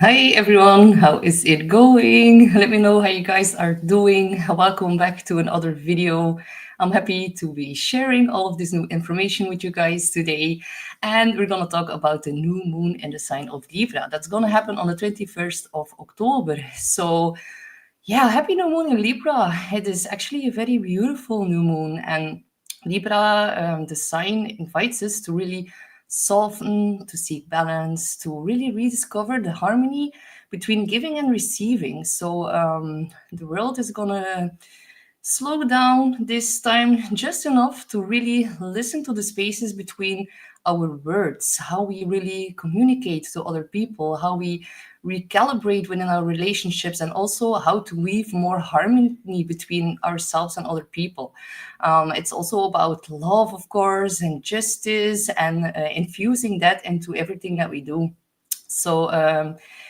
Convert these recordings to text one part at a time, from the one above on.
Hi everyone, how is it going? Let me know how you guys are doing. Welcome back to another video. I'm happy to be sharing all of this new information with you guys today. And we're going to talk about the new moon in the sign of Libra. That's going to happen on the 21st of October. So, yeah, happy new moon in Libra. It is actually a very beautiful new moon. And Libra, the sign invites us to really soften, to seek balance, to really rediscover the harmony between giving and receiving. So the world is gonna slow down this time just enough to really listen to the spaces between our words, how we really communicate to other people, how we recalibrate within our relationships, and also how to weave more harmony between ourselves and other people. It's also about love, of course, and justice, and infusing that into everything that we do. So,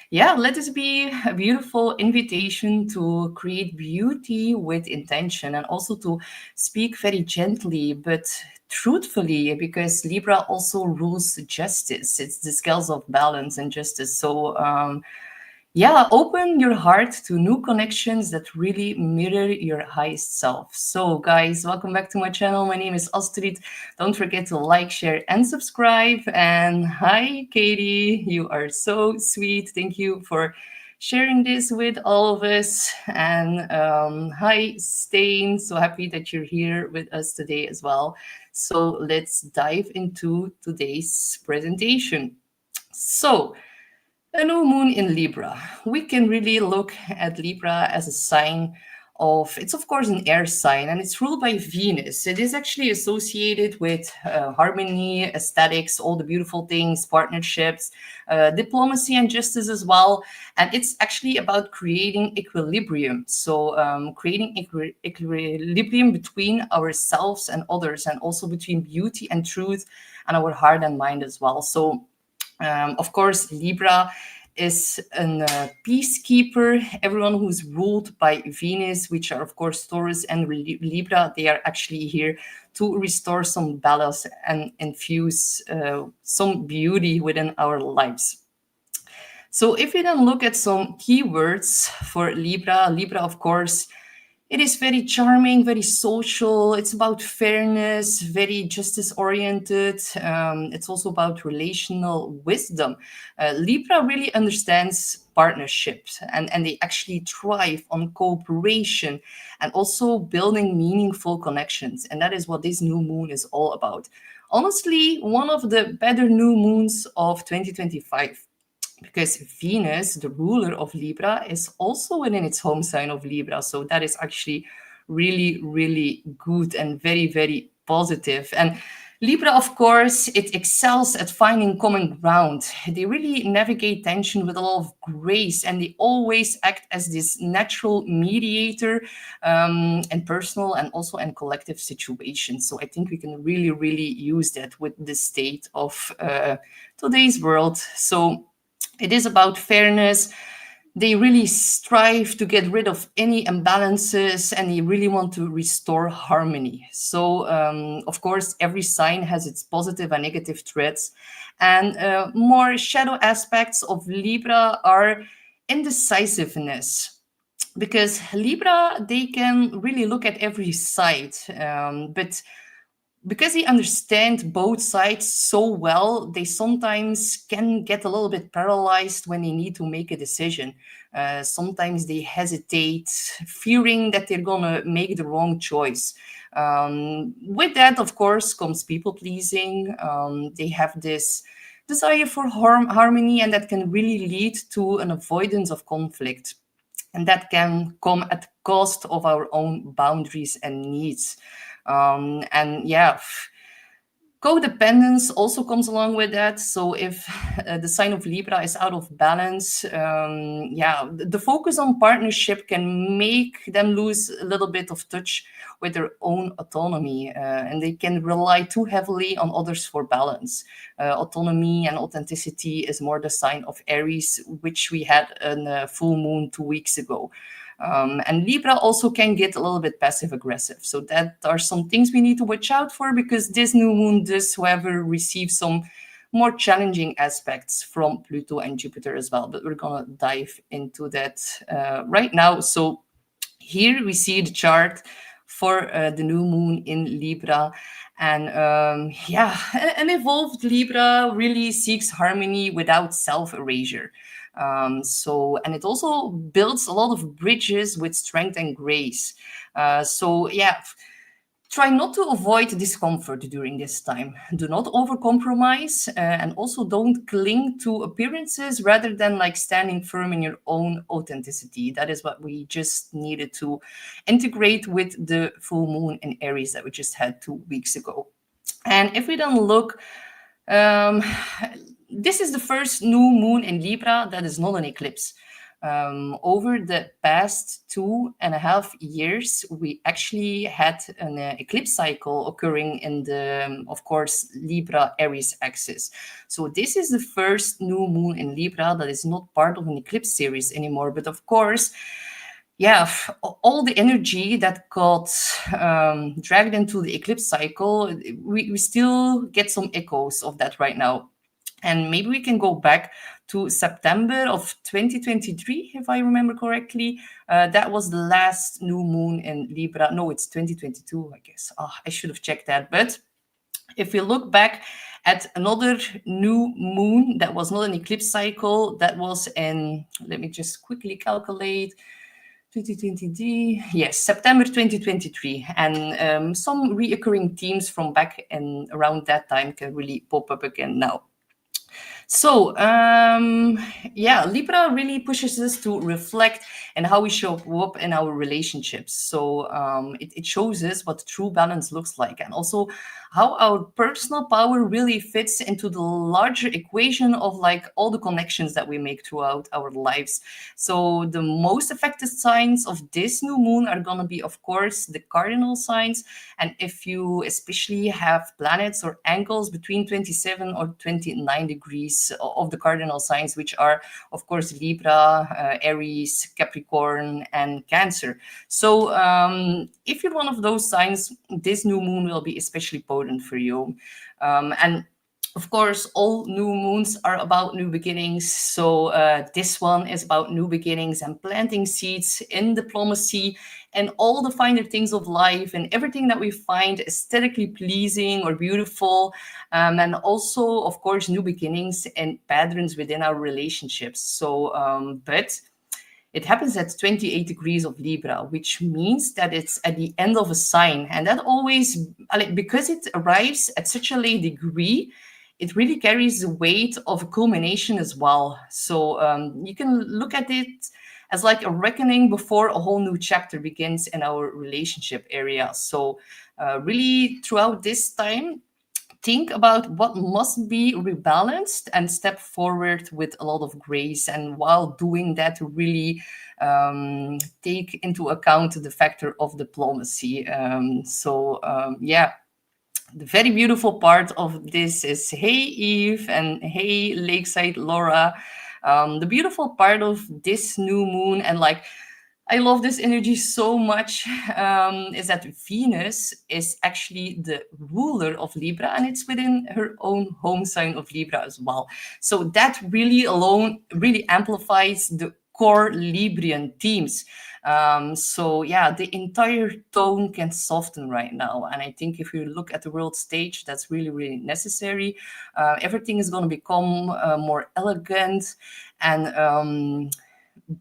yeah, let this be a beautiful invitation to create beauty with intention and also to speak very gently but truthfully, because Libra also rules justice. It's the scales of balance and justice. So, yeah, open your heart to new connections that really mirror your highest self. So, guys, welcome back to my channel. My name is Astrid. Don't forget to like, share, and subscribe. And hi, Katie. You are so sweet. Thank you for sharing this with all of us. And hi, Stain. So happy that you're here with us today as well. So, let's dive into today's presentation. So, a new moon in Libra. We can really look at Libra as a sign of, it's of course an air sign and it's ruled by Venus. It is actually associated with harmony, aesthetics, all the beautiful things, partnerships, diplomacy, and justice as well. And it's actually about creating equilibrium. So, creating equilibrium between ourselves and others, and also between beauty and truth, and our heart and mind as well. So, of course, Libra is a peacekeeper. Everyone who's ruled by Venus, which are, of course, Taurus and Libra, they are actually here to restore some balance and infuse some beauty within our lives. So, if we then look at some keywords for Libra, Libra, of course, it is very charming, very social. It's about fairness, very justice oriented. It's also about relational wisdom. Libra really understands partnerships, and they actually thrive on cooperation and also building meaningful connections. And that is what this new moon is all about. Honestly, one of the better new moons of 2025, because Venus, the ruler of Libra, is also within its home sign of Libra. So that is actually really, really good and very, very positive. And Libra, of course, it excels at finding common ground. They really navigate tension with a lot of grace, and they always act as this natural mediator in personal and also in collective situations. So I think we can really, really use that with the state of today's world. So it is about fairness. They really strive to get rid of any imbalances and they really want to restore harmony. So, of course, every sign has its positive and negative traits. And more shadow aspects of Libra are indecisiveness, because Libra, they can really look at every side, but because they understand both sides so well, they sometimes can get a little bit paralyzed when they need to make a decision. Sometimes they hesitate, fearing that they're gonna make the wrong choice. With that, of course, comes people pleasing. They have this desire for harmony, and that can really lead to an avoidance of conflict. And that can come at the cost of our own boundaries and needs. And yeah, codependence also comes along with that. So if the sign of Libra is out of balance, yeah, the focus on partnership can make them lose a little bit of touch with their own autonomy, and they can rely too heavily on others for balance. Autonomy and authenticity is more the sign of Aries, which we had a full moon 2 weeks ago. And Libra also can get a little bit passive aggressive. So that are some things we need to watch out for, because this new moon does, however, receive some more challenging aspects from Pluto and Jupiter as well. But we're gonna dive into that right now. So here we see the chart for the new moon in Libra. And yeah, an evolved Libra really seeks harmony without self-erasure. And it also builds a lot of bridges with strength and grace. So yeah, try not to avoid discomfort during this time. Do not overcompromise, and also don't cling to appearances rather than like standing firm in your own authenticity. That is what we just needed to integrate with the full moon in Aries that we just had 2 weeks ago. And if we then look, um, this is the first new moon in Libra that is not an eclipse. Over the past 2.5 years, we actually had an eclipse cycle occurring in the, of course, Libra Aries axis. So this is the first new moon in Libra that is not part of an eclipse series anymore. But of course, yeah, all the energy that got dragged into the eclipse cycle, we still get some echoes of that right now. And maybe we can go back to September of 2023, if I remember correctly. That was the last new moon in Libra. No, it's 2022, I guess. Oh, I should have checked that. But if we look back at another new moon that was not an eclipse cycle, that was in, let me just quickly calculate, 2020, yes, September 2023. And some reoccurring themes from back and around that time can really pop up again now. So, yeah, Libra really pushes us to reflect and how we show up in our relationships. So, it shows us what true balance looks like, and also how our personal power really fits into the larger equation of like all the connections that we make throughout our lives. So, the most affected signs of this new moon are going to be, of course, the cardinal signs. And if you especially have planets or angles between 27 or 29 degrees of the cardinal signs, which are, of course, Libra, Aries, Capricorn, and Cancer. So if you're one of those signs, this new moon will be especially potent for you. And of course, all new moons are about new beginnings. So this one is about new beginnings and planting seeds in diplomacy and all the finer things of life and everything that we find aesthetically pleasing or beautiful. And also, of course, new beginnings and patterns within our relationships. So, but it happens at 28 degrees of Libra, which means that it's at the end of a sign. And that always, because it arrives at such a late degree, it really carries the weight of a culmination as well. So you can look at it as like a reckoning before a whole new chapter begins in our relationship area. So really throughout this time, think about what must be rebalanced and step forward with a lot of grace. And while doing that, really take into account the factor of diplomacy. Yeah. The very beautiful part of this is, hey Eve, and hey Lakeside Laura. The beautiful part of this new moon, and like I love this energy so much, is that Venus is actually the ruler of Libra, and it's within her own home sign of Libra as well. So that really alone really amplifies the core Librian themes. So yeah, the entire tone can soften right now. And I think if you look at the world stage, that's really, really necessary. Everything is going to become more elegant, and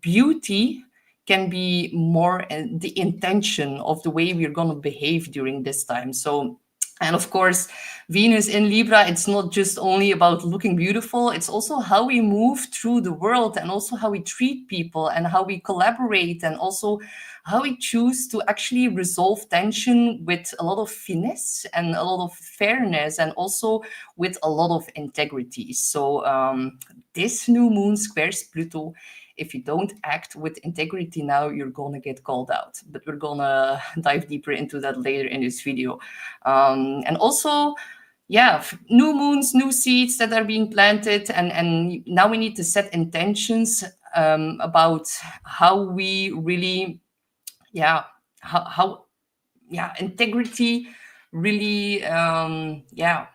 beauty can be more the intention of the way we're going to behave during this time. So, and of course, Venus in Libra, it's not just only about looking beautiful, it's also how we move through the world, and also how we treat people, and how we collaborate, and also how we choose to actually resolve tension with a lot of finesse and a lot of fairness, and also with a lot of integrity. So this new moon squares Pluto. If you don't act with integrity now, you're gonna get called out. But we're gonna dive deeper into that later in this video. And also, yeah, new moons, new seeds that are being planted, and now we need to set intentions about how we really, yeah, how integrity really, yeah,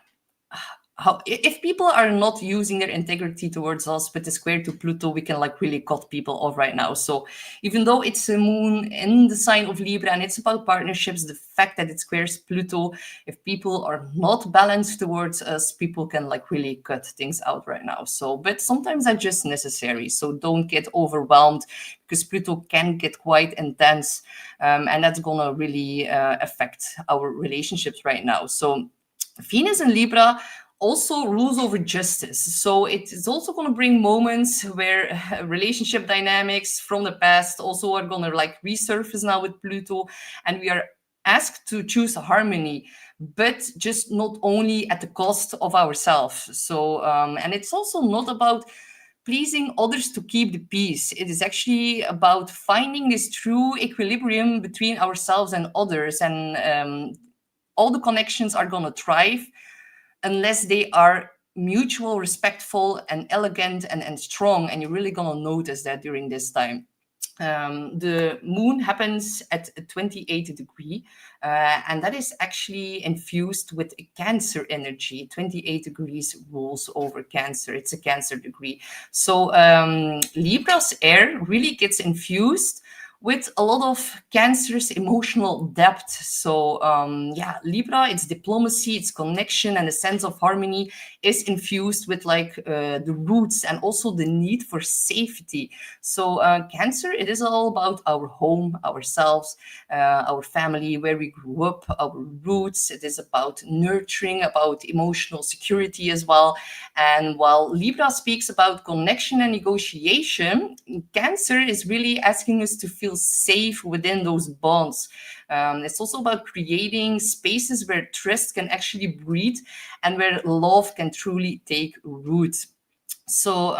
how if people are not using their integrity towards us with the square to Pluto, we can like really cut people off right now. So even though it's a moon in the sign of Libra and it's about partnerships, the fact that it squares Pluto, if people are not balanced towards us, people can like really cut things out right now. So, but sometimes that's just necessary. So don't get overwhelmed because Pluto can get quite intense, and that's gonna really affect our relationships right now. So Venus in Libra also rules over justice. So it is also going to bring moments where relationship dynamics from the past also are going to like resurface now with Pluto, and we are asked to choose harmony, but just not only at the cost of ourselves. So and it's also not about pleasing others to keep the peace. It is actually about finding this true equilibrium between ourselves and others, and all the connections are going to thrive unless they are mutual, respectful, and elegant and strong. And you're really going to notice that during this time. The moon happens at a 28 degree, and that is actually infused with a Cancer energy. 28 degrees rules over Cancer. It's a Cancer degree. So Libra's air really gets infused with a lot of Cancer's emotional depth. So yeah, Libra, its diplomacy, its connection, and a sense of harmony is infused with like the roots and also the need for safety. So Cancer, it is all about our home, ourselves, our family, where we grew up, our roots. It is about nurturing, about emotional security as well. And while Libra speaks about connection and negotiation, Cancer is really asking us to feel safe within those bonds. It's also about creating spaces where trust can actually breathe and where love can truly take root. So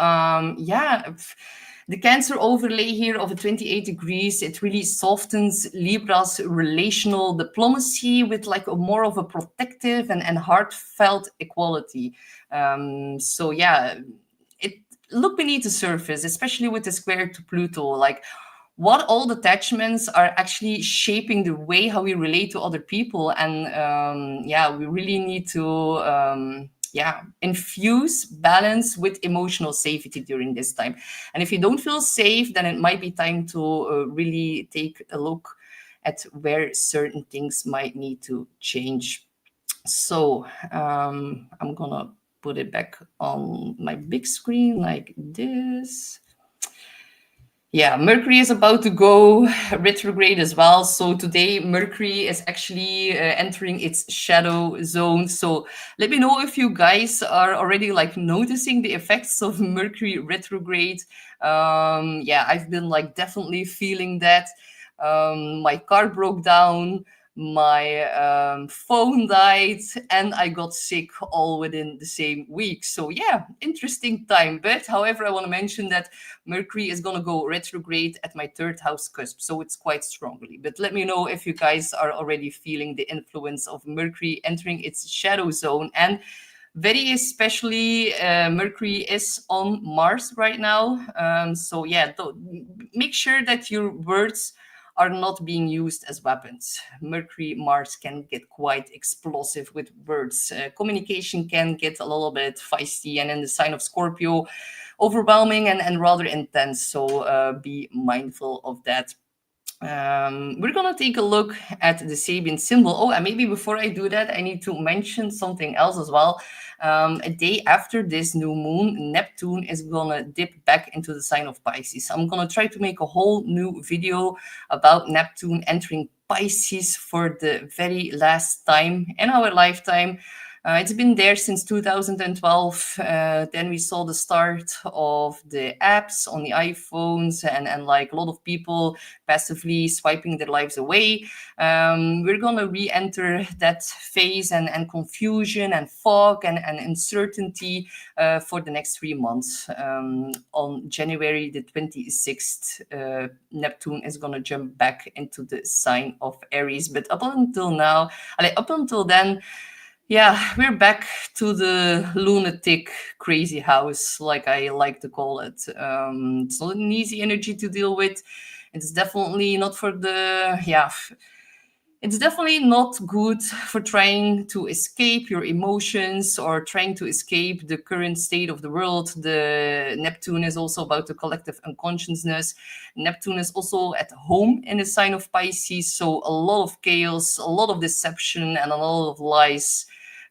yeah, the Cancer overlay here of a 28 degrees, it really softens Libra's relational diplomacy with like a more of a protective and heartfelt equality. So yeah, it look beneath the surface, especially with the square to Pluto, like what all the attachments are actually shaping the way how we relate to other people. And yeah, we really need to yeah, infuse balance with emotional safety during this time. And if you don't feel safe, then it might be time to really take a look at where certain things might need to change. So I'm gonna put it back on my big screen like this. Yeah, Mercury is about to go retrograde as well. So today, Mercury is actually entering its shadow zone. So let me know if you guys are already like noticing the effects of Mercury retrograde. Yeah, I've been like definitely feeling that. My car broke down, my phone died, and I got sick all within the same week. So yeah, interesting time. But however, I want to mention that Mercury is going to go retrograde at my third house cusp, so it's quite strongly. But let me know if you guys are already feeling the influence of Mercury entering its shadow zone. And very especially, Mercury is on Mars right now. So yeah, make sure that your words are not being used as weapons. Mercury, Mars can get quite explosive with words. Communication can get a little bit feisty, and in the sign of Scorpio, overwhelming and rather intense. So be mindful of that. We're gonna take a look at the Sabian symbol. Oh, and maybe before I do that, I need to mention something else as well. A day after this new moon, Neptune is gonna dip back into the sign of Pisces. I'm gonna try to make a whole new video about Neptune entering Pisces for the very last time in our lifetime. It's been there since 2012. Then we saw the start of the apps on the iPhones, and like a lot of people passively swiping their lives away. We're gonna re-enter that phase and confusion and fog and uncertainty for the next 3 months. On January the 26th, Neptune is gonna jump back into the sign of Aries. But up until now, up until then, yeah, we're back to the lunatic crazy house, like I like to call it. It's not an easy energy to deal with. It's definitely not for the, yeah, It's definitely not good for trying to escape your emotions or trying to escape the current state of the world. The Neptune is also about the collective unconsciousness. Neptune is also at home in the sign of Pisces, so a lot of chaos, a lot of deception, and a lot of lies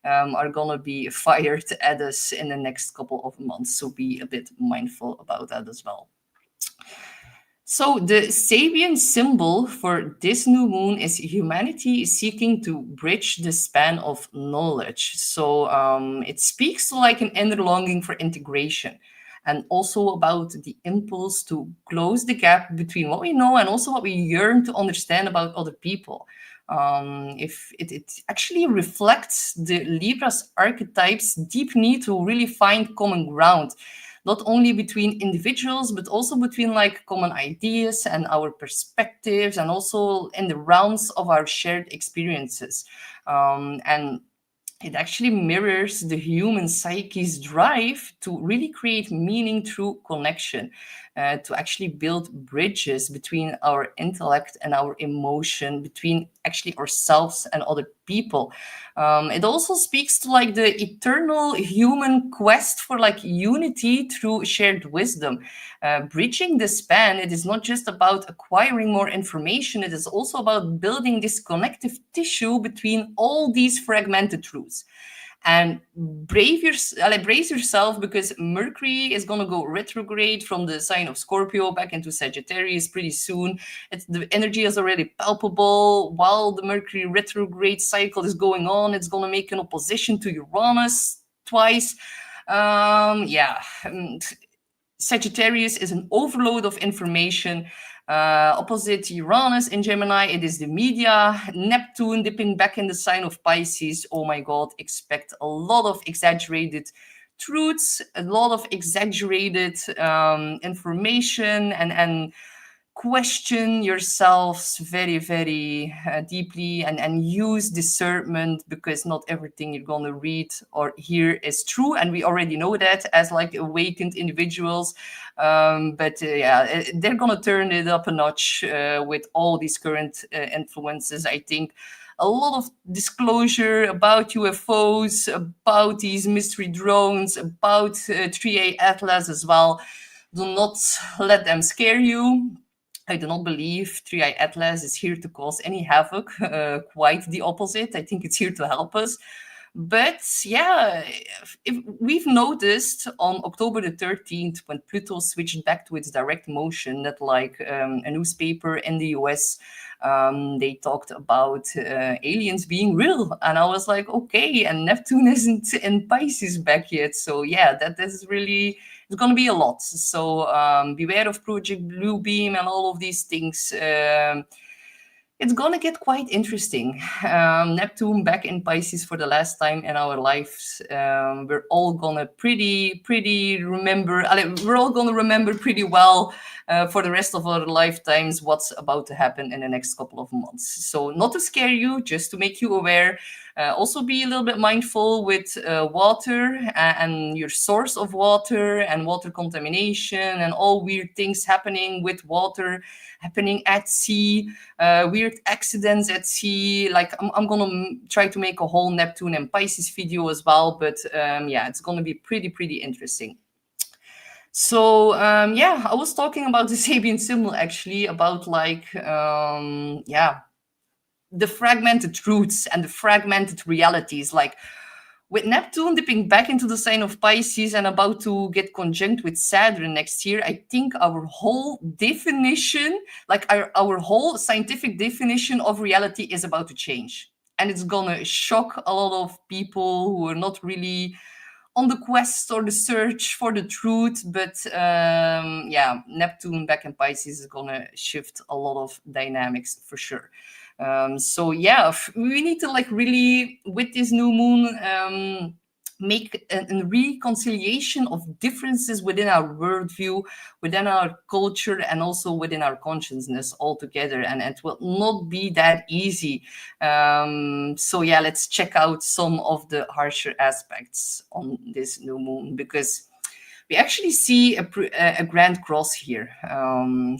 are gonna be fired at us in the next couple of months. So be a bit mindful about that as well. So the Sabian symbol for this new moon is humanity seeking to bridge the span of knowledge. So it speaks to like an inner longing for integration, and also about the impulse to close the gap between what we know and also what we yearn to understand about other people. If it actually reflects the Libra's archetype's deep need to really find common ground, not only between individuals, but also between like common ideas and our perspectives, and also in the realms of our shared experiences. And it actually mirrors the human psyche's drive to really create meaning through connection, to actually build bridges between our intellect and our emotion, between actually ourselves and other people. It also speaks to like the eternal human quest for like unity through shared wisdom. Bridging the span, it is not just about acquiring more information, it is also about building this connective tissue between all these fragmented truths. And brace yourself, because Mercury is going to go retrograde from the sign of Scorpio back into Sagittarius pretty soon. The energy is already palpable. While the Mercury retrograde cycle is going on, it's going to make an opposition to Uranus twice. Yeah. Sagittarius is an overload of information. Opposite Uranus in Gemini, it is the media. Neptune dipping back in the sign of Pisces. Oh my God, expect a lot of exaggerated truths, a lot of exaggerated information, and question yourselves very, very deeply, and use discernment, because not everything you're going to read or hear is true. And we already know that as like awakened individuals. But yeah, they're going to turn it up a notch with all these current influences. I think a lot of disclosure about UFOs, about these mystery drones, about 3A Atlas as well. Do not let them scare you. I do not believe 3i Atlas is here to cause any havoc. Quite the opposite. I think it's here to help us. But yeah, if we've noticed on October the 13th, when Pluto switched back to its direct motion, that like a newspaper in the US, they talked about aliens being real. And I was like, okay, and Neptune isn't in Pisces back yet. So yeah, that is really, it's going to be a lot. So beware of Project Bluebeam and all of these things. It's gonna get quite interesting. Neptune back in Pisces for the last time in our lives. We're all gonna pretty remember. We're all gonna remember pretty well for the rest of our lifetimes what's about to happen in the next couple of months. So not to scare you, just to make you aware. Also be a little bit mindful with water and your source of water and water contamination and all weird things happening with water, happening at sea, weird accidents at sea. Like I'm gonna try to make a whole Neptune and Pisces video as well, but yeah, it's gonna be pretty interesting. So yeah, I was talking about the Sabian symbol, actually, about like yeah, the fragmented truths and the fragmented realities. Like with Neptune dipping back into the sign of Pisces and about to get conjunct with Saturn next year, I think our whole definition, like our whole scientific definition of reality, is about to change. And it's gonna shock a lot of people who are not really on the quest or the search for the truth. But yeah, Neptune back in Pisces is gonna shift a lot of dynamics for sure. So yeah, we need to like really, with this new moon, make a reconciliation of differences within our worldview, within our culture, and also within our consciousness altogether. And it will not be that easy. So yeah, let's check out some of the harsher aspects on this new moon, because we actually see a grand cross here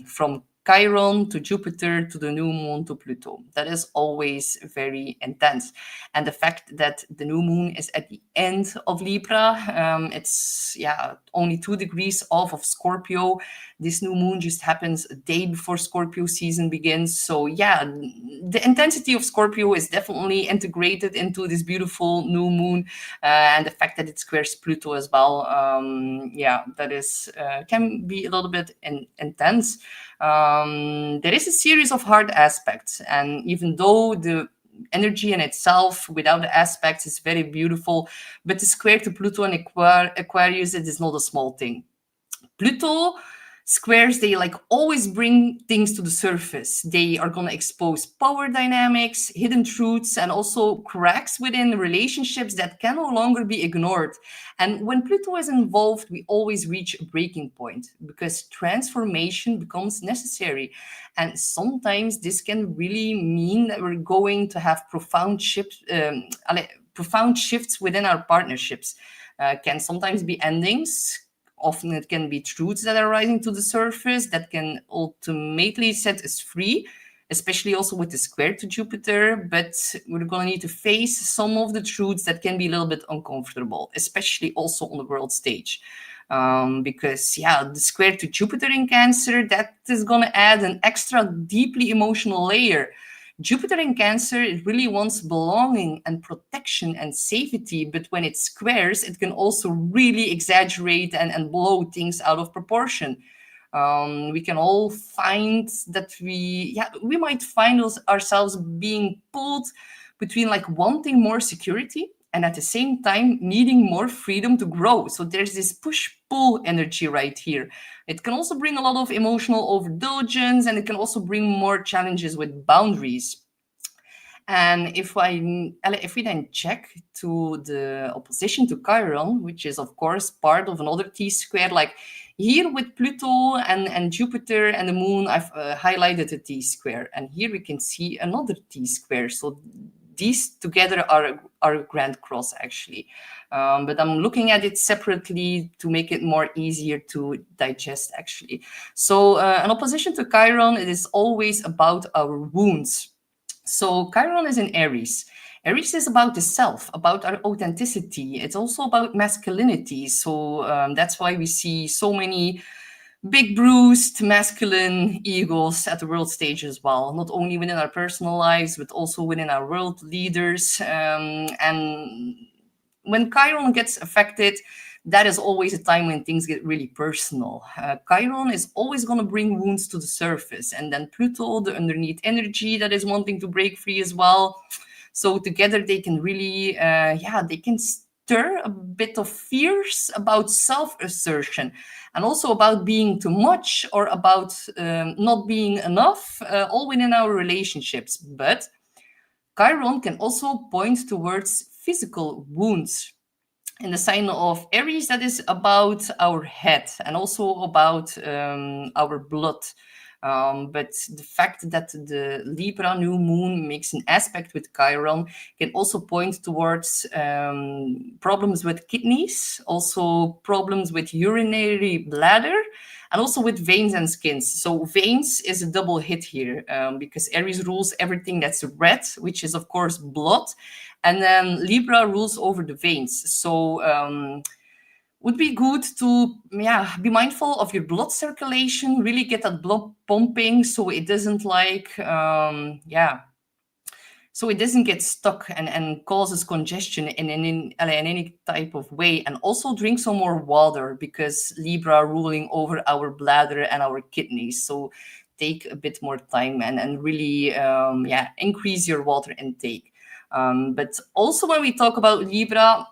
from Chiron to Jupiter to the new moon to Pluto. That is always very intense. And the fact that the new moon is at the end of Libra, it's only 2 degrees off of Scorpio. This new moon just happens a day before Scorpio season begins. So yeah, the intensity of Scorpio is definitely integrated into this beautiful new moon, and the fact that it squares Pluto as well. That is can be a little bit intense. There is a series of hard aspects, and even though the energy in itself without the aspects is very beautiful, but the square to Pluto and Aquarius, it is not a small thing. Pluto squares, they like always bring things to the surface. They are going to expose power dynamics, hidden truths, and also cracks within relationships that can no longer be ignored. And when Pluto is involved, we always reach a breaking point because transformation becomes necessary. And sometimes this can really mean that we're going to have profound shifts within our partnerships. Can sometimes be endings. Often it can be truths that are rising to the surface that can ultimately set us free, especially also with the square to Jupiter. But we're going to need to face some of the truths that can be a little bit uncomfortable, especially also on the world stage. Because the square to Jupiter in Cancer, that is going to add an extra deeply emotional layer. Jupiter in Cancer, it really wants belonging and protection and safety, but when it squares, it can also really exaggerate and blow things out of proportion. We can all find that we might find ourselves being pulled between like wanting more security and at the same time needing more freedom to grow. So there's this push-pull energy right here. It can also bring a lot of emotional overindulgence, and it can also bring more challenges with boundaries. And if we then check to the opposition to Chiron, which is of course part of another T-square, like here with Pluto and Jupiter and the moon, I've highlighted a T-square, and here we can see another T-square. So these together are a grand cross, actually. But I'm looking at it separately to make it more easier to digest, actually. So an opposition to Chiron, it is always about our wounds. So Chiron is in Aries. Aries is about the self, about our authenticity. It's also about masculinity. So that's why we see so many big bruised masculine egos at the world stage as well, not only within our personal lives, but also within our world leaders. And when Chiron gets affected, that is always a time when things get really personal. Chiron is always going to bring wounds to the surface. And then Pluto, the underneath energy that is wanting to break free as well. So together they can really, they can stir a bit of fears about self-assertion and also about being too much or about not being enough, all within our relationships. But Chiron can also point towards physical wounds. In the sign of Aries, that is about our head and also about our blood. But the fact that the Libra new moon makes an aspect with Chiron can also point towards problems with kidneys, also problems with urinary bladder, and also with veins and skins. So veins is a double hit here because Aries rules everything that's red, which is of course blood, and then Libra rules over the veins. So would be good to be mindful of your blood circulation, really get that blood pumping so it doesn't so it doesn't get stuck and causes congestion in any type of way. And also drink some more water because Libra ruling over our bladder and our kidneys. So take a bit more time and really increase your water intake. But also when we talk about Libra,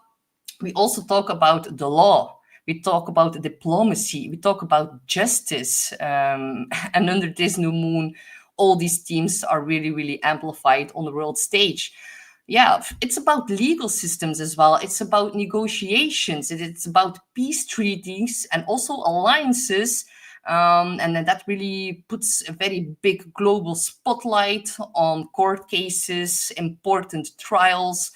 we also talk about the law. We talk about diplomacy. We talk about justice. And under this new moon, all these themes are really, really amplified on the world stage. Yeah, it's about legal systems as well. It's about negotiations. It's about peace treaties and also alliances. And then that really puts a very big global spotlight on court cases, important trials,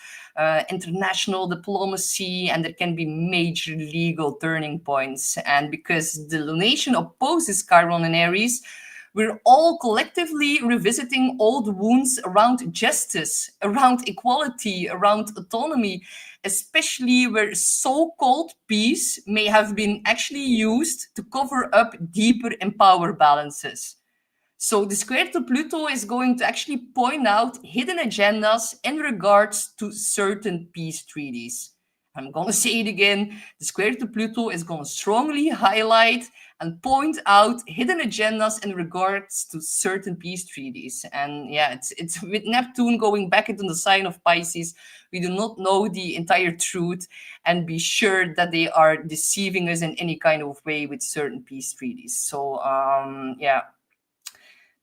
international diplomacy, and there can be major legal turning points. And because the lunation opposes Chiron in Aries, We're all collectively revisiting old wounds around justice, around equality, around autonomy, especially where so-called peace may have been actually used to cover up deeper power balances. So the square to Pluto is going to actually point out hidden agendas in regards to certain peace treaties. I'm going to say it again. The square to Pluto is going to strongly highlight and point out hidden agendas in regards to certain peace treaties. And yeah, it's with Neptune going back into the sign of Pisces, we do not know the entire truth and be sure that they are deceiving us in any kind of way with certain peace treaties. So yeah,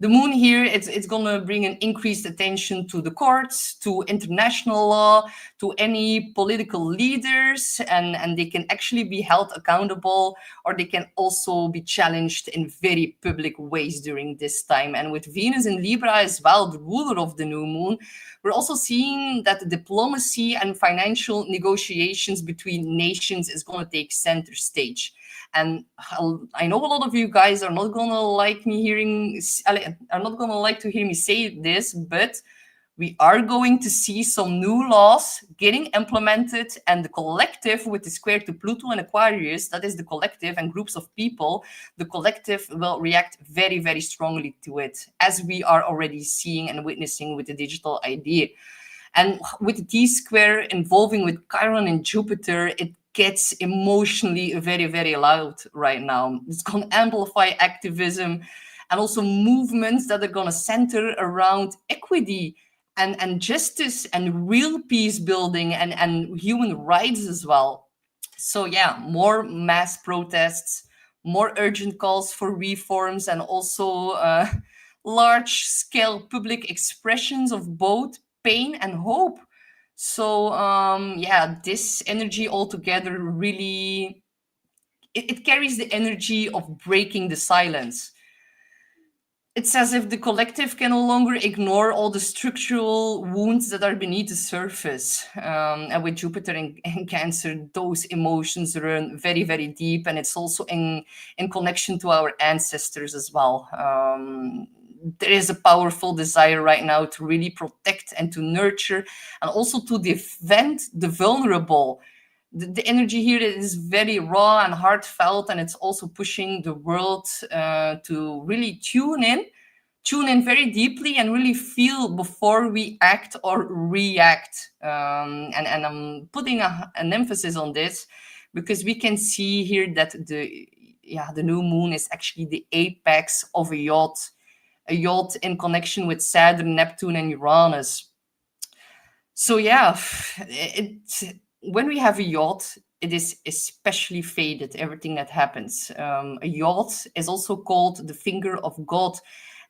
the moon here, it's going to bring an increased attention to the courts, to international law, to any political leaders, and they can actually be held accountable, or they can also be challenged in very public ways during this time. And with Venus in Libra as well, the ruler of the new moon, we're also seeing that the diplomacy and financial negotiations between nations is going to take center stage. And I know a lot of you guys are not gonna like me hearing, are not gonna like to hear me say this, but we are going to see some new laws getting implemented, and the collective with the square to Pluto and Aquarius, that is the collective and groups of people, the collective will react very, very strongly to it, as we are already seeing and witnessing with the digital idea. And with the T-square involving with Chiron and Jupiter, it gets emotionally very, very loud right now. It's going to amplify activism and also movements that are going to center around equity and justice and real peace building and human rights as well. So yeah, more mass protests, more urgent calls for reforms, and also large-scale public expressions of both pain and hope. So yeah, this energy altogether really, it carries the energy of breaking the silence. It's as if the collective can no longer ignore all the structural wounds that are beneath the surface. And with Jupiter in Cancer, those emotions run very, very deep, and it's also in connection to our ancestors as well. There is a powerful desire right now to really protect and to nurture and also to defend the vulnerable. The energy here is very raw and heartfelt, and it's also pushing the world to really tune in very deeply and really feel before we act or react. And I'm putting an emphasis on this because we can see here that the new moon is actually the apex of a yacht in connection with Saturn, Neptune, and Uranus. So yeah, when we have a yacht, it is especially faded, everything that happens. A yacht is also called the finger of God.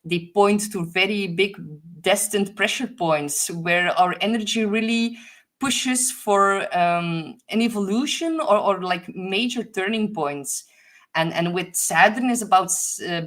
They point to very big destined pressure points where our energy really pushes for an evolution or like major turning points. And with Saturn is about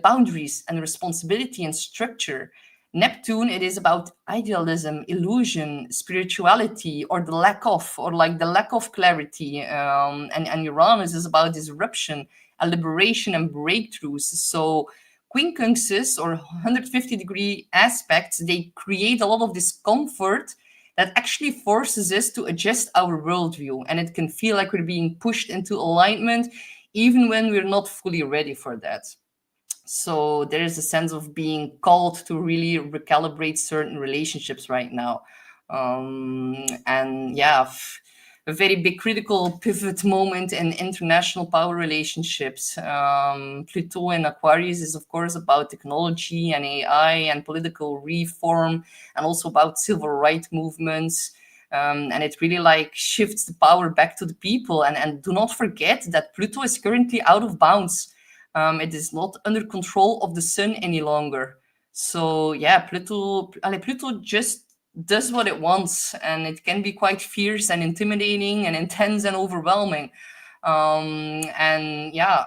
boundaries and responsibility and structure. Neptune, it is about idealism, illusion, spirituality, or the lack of clarity. And Uranus is about disruption, a liberation, and breakthroughs. So quincunxes, or 150-degree aspects, they create a lot of discomfort that actually forces us to adjust our worldview. And it can feel like we're being pushed into alignment, even when we're not fully ready for that. So there is a sense of being called to really recalibrate certain relationships right now. And yeah, a very big critical pivot moment in international power relationships. Pluto in Aquarius is, of course, about technology and AI and political reform, and also about civil rights movements. And it really like shifts the power back to the people. And do not forget that Pluto is currently out of bounds. It is not under control of the sun any longer. So yeah, Pluto just does what it wants, and it can be quite fierce and intimidating and intense and overwhelming. And yeah,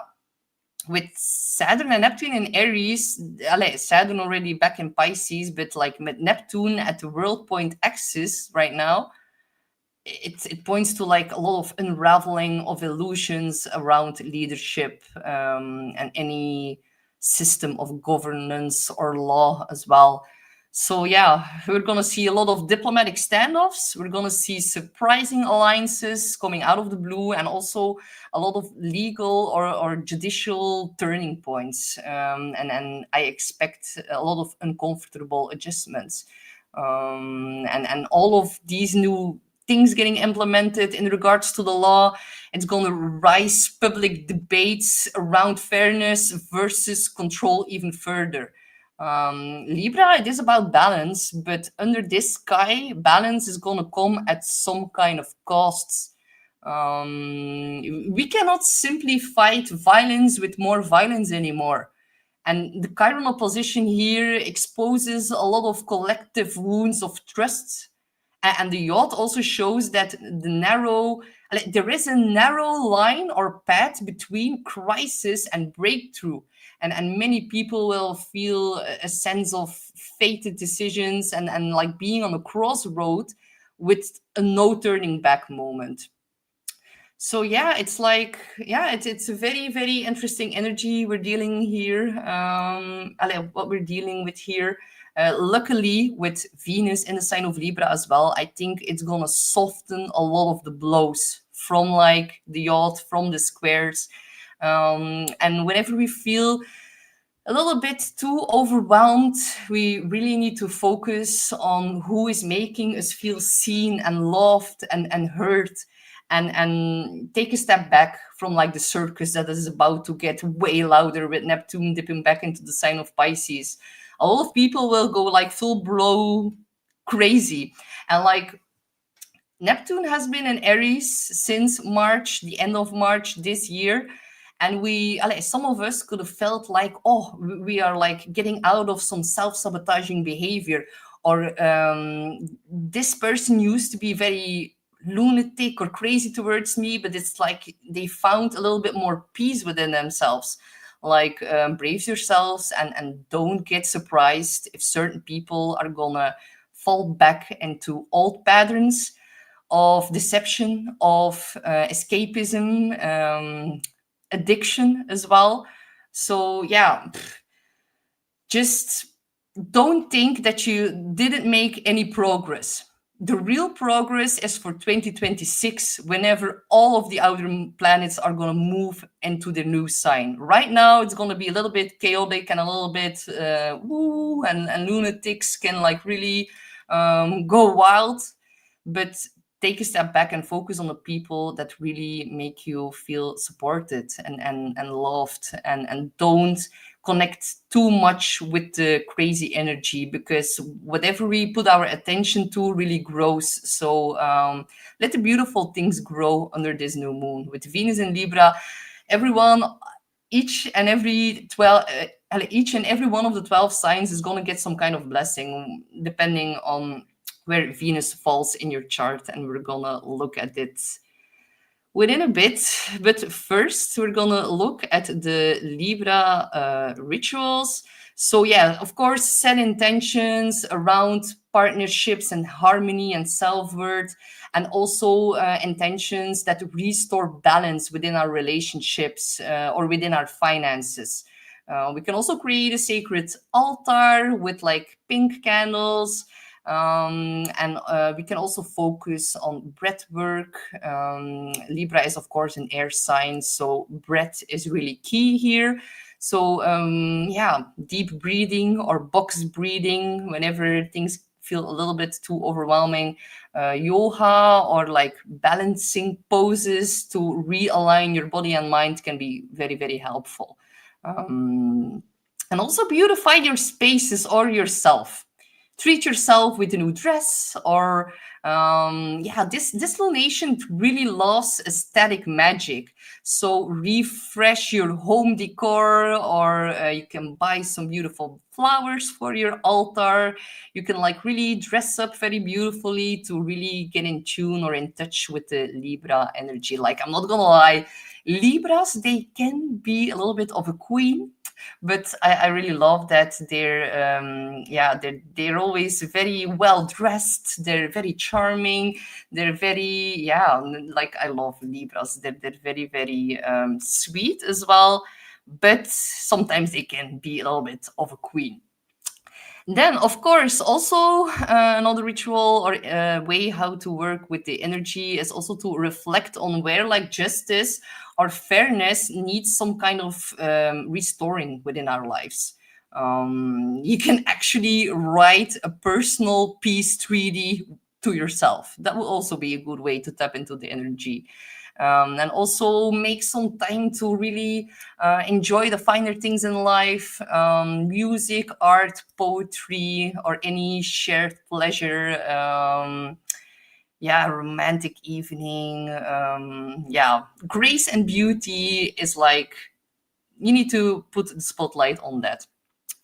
with Saturn and Neptune in Aries, Saturn already back in Pisces, but like with Neptune at the world point axis right now, it points to like a lot of unraveling of illusions around leadership and any system of governance or law as well. So yeah, we're going to see a lot of diplomatic standoffs. We're going to see surprising alliances coming out of the blue, and also a lot of legal or judicial turning points. And I expect a lot of uncomfortable adjustments. And all of these new things getting implemented in regards to the law, it's going to rise public debates around fairness versus control even further. Libra, it is about balance, but under this sky, balance is going to come at some kind of costs. We cannot simply fight violence with more violence anymore. And the Chiron opposition here exposes a lot of collective wounds of trust. And the yacht also shows that there is a narrow line or path between crisis and breakthrough. And many people will feel a sense of fated decisions and like being on a crossroad with a no turning back moment. So yeah, it's like, yeah, it's a very, very interesting energy we're dealing here. What we're dealing with here. Luckily, with Venus in the sign of Libra as well, I think it's gonna soften a lot of the blows from like the yacht, from the squares. And whenever we feel a little bit too overwhelmed, we really need to focus on who is making us feel seen and loved and heard, and take a step back from like the circus that is about to get way louder with Neptune dipping back into the sign of Pisces. A lot of people will go like full blown crazy, and like Neptune has been in Aries since March, the end of March this year. And some of us could have felt like, oh, we are like getting out of some self-sabotaging behavior, or this person used to be very lunatic or crazy towards me, but it's like they found a little bit more peace within themselves. Like, brace yourselves and don't get surprised if certain people are gonna fall back into old patterns of deception, of escapism, addiction as well. So yeah, just don't think that you didn't make any progress. The real progress is for 2026, whenever all of the outer planets are going to move into the new sign. Right now, it's going to be a little bit chaotic and a little bit woo, and lunatics can like really go wild. But take a step back and focus on the people that really make you feel supported and loved, and don't connect too much with the crazy energy, because whatever we put our attention to really grows. So let the beautiful things grow under this new moon. With Venus in Libra, everyone, each and every one of the 12 signs is going to get some kind of blessing, depending on where Venus falls in your chart, and we're gonna look at it within a bit. But first, we're gonna look at the Libra rituals. So yeah, of course, set intentions around partnerships and harmony and self-worth, and also intentions that restore balance within our relationships or within our finances. We can also create a sacred altar with like pink candles. And we can also focus on breath work. Libra is, of course, an air sign, so breath is really key here. So yeah, deep breathing or box breathing whenever things feel a little bit too overwhelming. Yoga or like balancing poses to realign your body and mind can be very, very helpful. And also beautify your spaces or yourself. Treat yourself with a new dress, or this lunation really loves aesthetic magic. So refresh your home decor, or you can buy some beautiful flowers for your altar. You can like really dress up very beautifully to really get in tune or in touch with the Libra energy. Like, I'm not gonna lie, Libras, they can be a little bit of a queen, but I really love that they're always very well dressed. They're very charming. They're very, like, I love Libras. They're very, very sweet as well. but sometimes they can be a little bit of a queen. Then, of course, also another ritual or way how to work with the energy is also to reflect on where like justice or fairness needs some kind of restoring within our lives. You can actually write a personal peace treaty to yourself. That will also be a good way to tap into the energy. And also make some time to really enjoy the finer things in life, music, art, poetry, or any shared pleasure. Yeah, romantic evening. Yeah, grace and beauty is like you need to put the spotlight on that.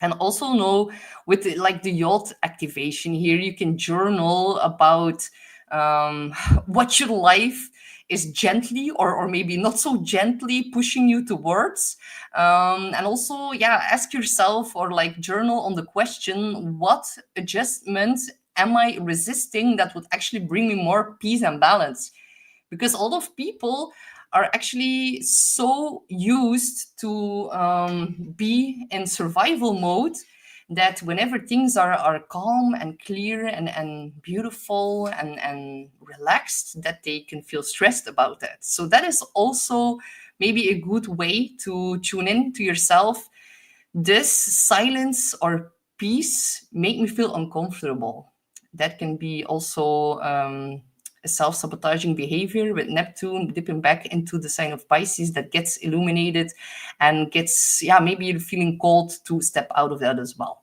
And also know with like the Yod activation here, you can journal about what your life is gently or maybe not so gently pushing you towards. And also, yeah, ask yourself or like journal on the question, what adjustment am I resisting that would actually bring me more peace and balance? Because a lot of people are actually so used to be in survival mode that whenever things are calm and clear and beautiful and relaxed, that they can feel stressed about that. So that is also maybe a good way to tune in to yourself. This silence or peace make me feel uncomfortable. That can be also a self-sabotaging behavior with Neptune dipping back into the sign of Pisces that gets illuminated and gets, yeah, maybe you're feeling called to step out of that as well.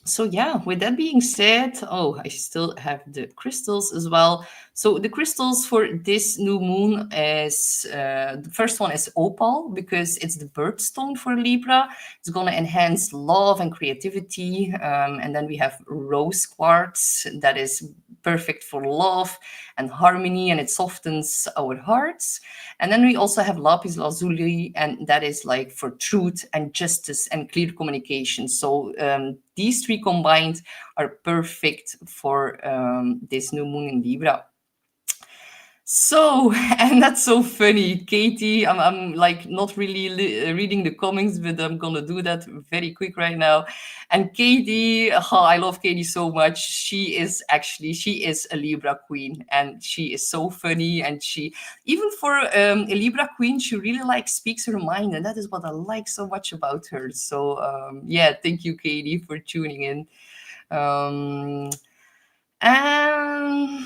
So yeah, with that being said, oh, I still have the crystals as well. So the crystals for this new moon is the first one is opal because it's the birthstone for Libra. It's going to enhance love and creativity. And then we have rose quartz that is perfect for love and harmony, and it softens our hearts. And then we also have lapis lazuli, and that is like for truth and justice and clear communication. So these three combined are perfect for this new moon in Libra. So, and that's so funny, Katie. I'm like not really reading the comments, but I'm gonna do that very quick right now. And Katie, oh, I love Katie so much. She is a Libra queen, and she is so funny. And she, even for a Libra queen, she really like speaks her mind, and that is what I like so much about her. So yeah, thank you, Katie, for tuning in. And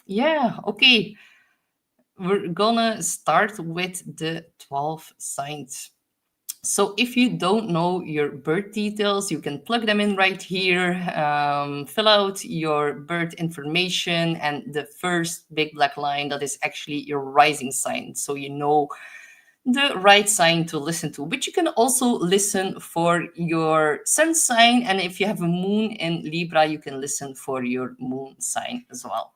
yeah, okay. We're gonna start with the 12 signs. So if you don't know your birth details, you can plug them in right here, fill out your birth information, and the first big black line, that is actually your rising sign. So you know the right sign to listen to. But you can also listen for your sun sign, and if you have a moon in Libra, you can listen for your moon sign as well.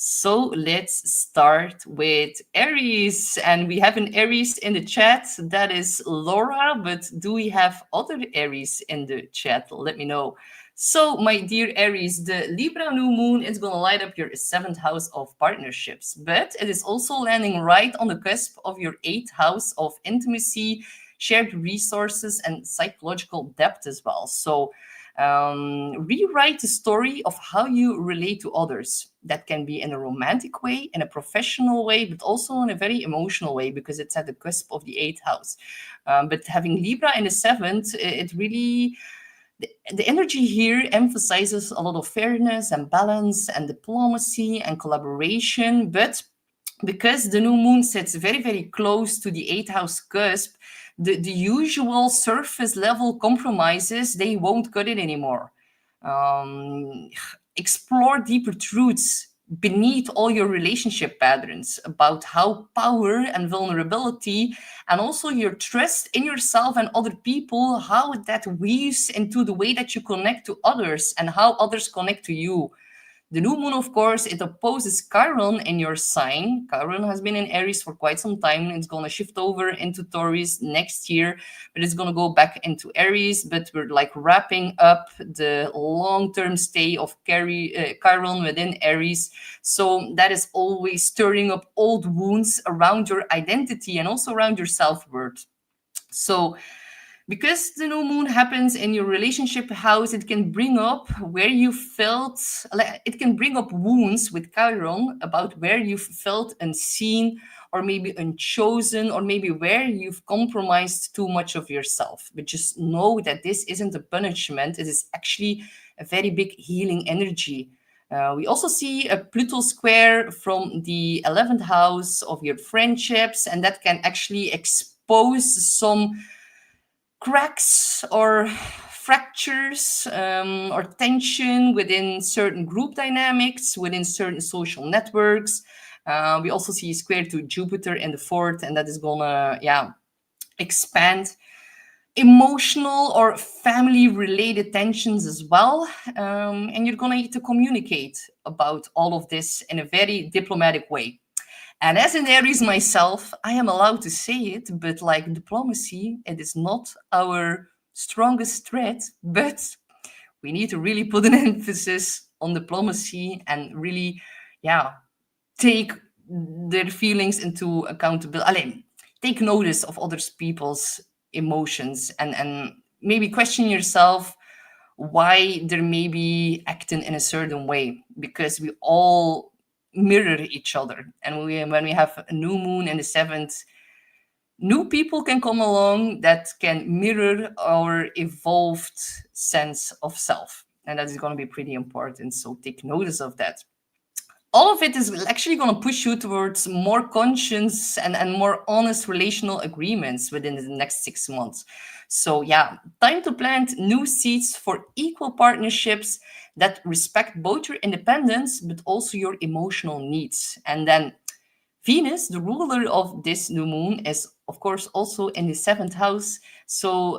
So let's start with Aries. And we have an Aries in the chat. That is Laura. But do we have other Aries in the chat? Let me know. So, my dear Aries, the Libra new moon is going to light up your 7th house of partnerships. But it is also landing right on the cusp of your 8th house of intimacy, shared resources, and psychological depth as well. So, rewrite the story of how you relate to others. That can be in a romantic way, in a professional way, but also in a very emotional way because it's at the cusp of the 8th house. But having Libra in the 7th, it really, the energy here emphasizes a lot of fairness and balance and diplomacy and collaboration. But because the new moon sits very, very close to the 8th house cusp, the usual surface level compromises, they won't cut it anymore. Um, Explore deeper truths beneath all your relationship patterns about how power and vulnerability and also your trust in yourself and other people, how that weaves into the way that you connect to others and how others connect to you. The new moon, of course, it opposes Chiron in your sign. Chiron has been in Aries for quite some time. It's going to shift over into Taurus next year, but it's going to go back into Aries. But we're like wrapping up the long-term stay of Chiron within Aries. So that is always stirring up old wounds around your identity and also around your self-worth. So because the new moon happens in your relationship house, it can bring up where you felt, it can bring up wounds with Chiron about where you felt unseen or maybe unchosen, or maybe where you've compromised too much of yourself. But just know that this isn't a punishment, it is actually a very big healing energy. We also see a Pluto square from the 11th house of your friendships, and that can actually expose some cracks or fractures or tension within certain group dynamics, within certain social networks. We also see a square to Jupiter in the fourth, and that is gonna, expand emotional or family related tensions as well. And you're gonna need to communicate about all of this in a very diplomatic way. And as an Aries myself, I am allowed to say it, but like diplomacy, it is not our strongest threat, but we need to really put an emphasis on diplomacy and really, take their feelings into accountability. Take notice of other people's emotions and maybe question yourself why they may be acting in a certain way, because we all mirror each other. And when we have a new moon in the seventh, new people can come along that can mirror our evolved sense of self. And that is going to be pretty important. So take notice of that. All of it is actually going to push you towards more conscious and more honest relational agreements within the next 6 months. So time to plant new seeds for equal partnerships that respect both your independence but also your emotional needs. And then Venus, the ruler of this new moon, is of course also in the seventh house. So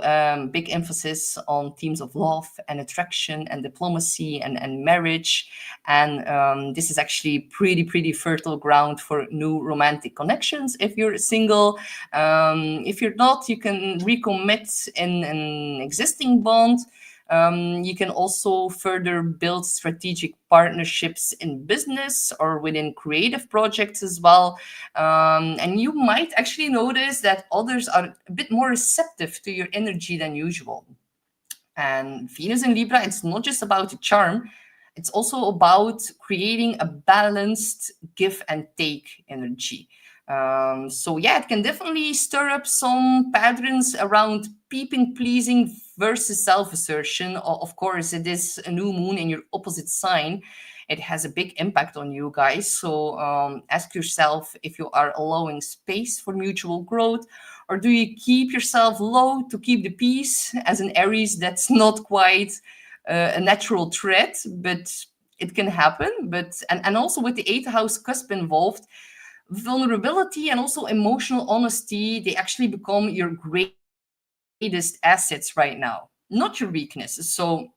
big emphasis on themes of love and attraction and diplomacy and marriage. And this is actually pretty fertile ground for new romantic connections if you're single. If you're not, you can recommit in an existing bond. You can also further build strategic partnerships in business or within creative projects as well. And you might actually notice that others are a bit more receptive to your energy than usual. And Venus in Libra, it's not just about the charm, it's also about creating a balanced give and take energy. It can definitely stir up some patterns around people pleasing versus self-assertion. Of course, it is a new moon in your opposite sign. It has a big impact on you guys. So ask yourself if you are allowing space for mutual growth, or do you keep yourself low to keep the peace? As an Aries, that's not quite a natural trait, but it can happen. And also with the eighth house cusp involved, vulnerability and also emotional honesty, they actually become your greatest assets right now, not your weaknesses. So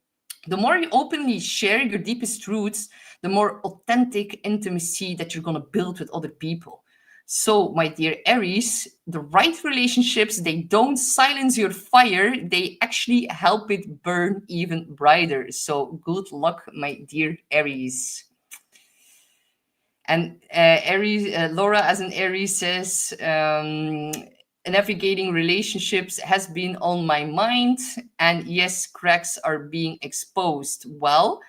the more you openly share your deepest truths, the more authentic intimacy that you're going to build with other people. So, my dear Aries, the right relationships, they don't silence your fire, they actually help it burn even brighter. So, good luck, my dear Aries. And Aries, Laura, as an Aries, says, navigating relationships has been on my mind, and yes, cracks are being exposed. Well,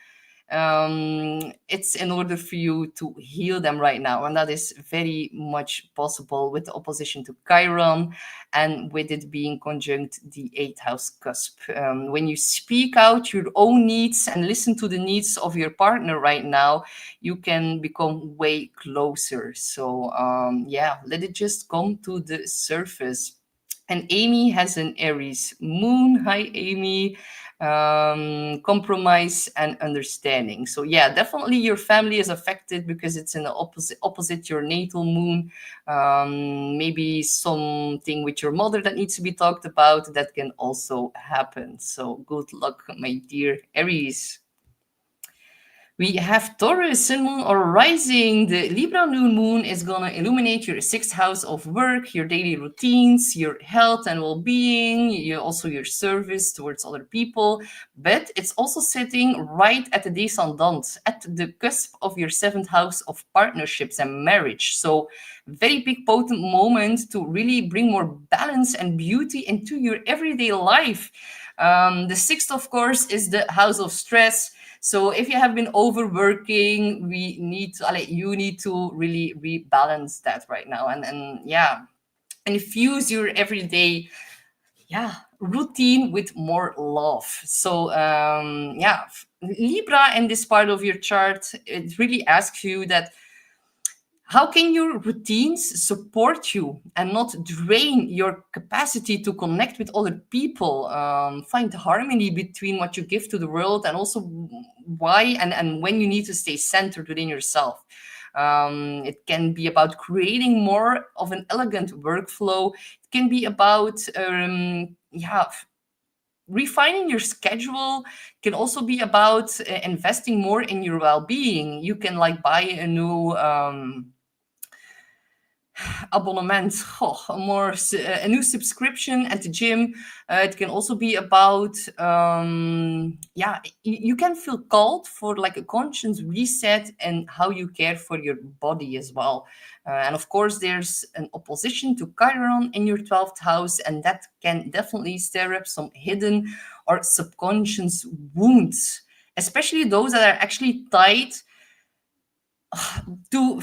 it's in order for you to heal them right now, and that is very much possible with the opposition to Chiron and with it being conjunct the eighth house cusp. When you speak out your own needs and listen to the needs of your partner right now, you can become way closer. So let it just come to the surface. And Amy has an Aries moon. Hi, Amy. Compromise and understanding. So definitely your family is affected because it's in the opposite your natal moon. Maybe something with your mother that needs to be talked about, that can also happen. So good luck, my dear Aries. We have Taurus, Sun, Moon, or Rising. The Libra new moon is gonna illuminate your sixth house of work, your daily routines, your health and well-being, also your service towards other people. But it's also sitting right at the descendant, at the cusp of your seventh house of partnerships and marriage. So very big potent moment to really bring more balance and beauty into your everyday life. The sixth, of course, is the house of stress. So if you have been overworking, you need to really rebalance that right now, and yeah, and infuse your everyday routine with more love. So Libra in this part of your chart, it really asks you that how can your routines support you and not drain your capacity to connect with other people? Find harmony between what you give to the world and also why and when you need to stay centered within yourself. It can be about creating more of an elegant workflow. It can be about refining your schedule. Can also be about investing more in your well-being. You can like buy a new abonnement, a new subscription at the gym. It can also be about, you can feel called for like a conscious reset and how you care for your body as well. And of course, there's an opposition to Chiron in your 12th house, and that can definitely stir up some hidden or subconscious wounds, especially those that are actually tied to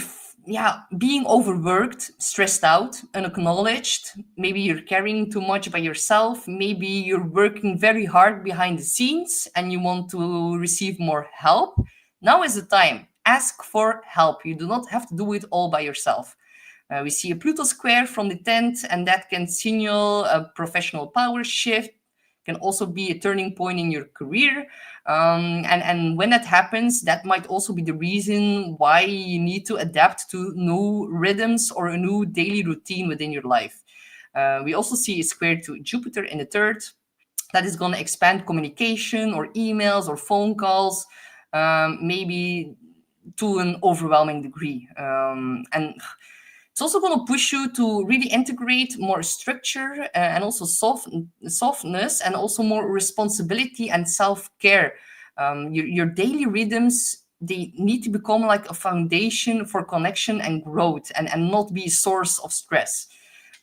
being overworked, stressed out, unacknowledged. Maybe you're carrying too much by yourself. Maybe you're working very hard behind the scenes and you want to receive more help. Now is the time. Ask for help. You do not have to do it all by yourself. We see a Pluto square from the 10th, and that can signal a professional power shift, can also be a turning point in your career. And when that happens, that might also be the reason why you need to adapt to new rhythms or a new daily routine within your life. We also see a square to Jupiter in the third. That is going to expand communication or emails or phone calls, maybe to an overwhelming degree. And it's also going to push you to really integrate more structure and also softness and also more responsibility and self-care. Your daily rhythms, they need to become like a foundation for connection and growth and not be a source of stress.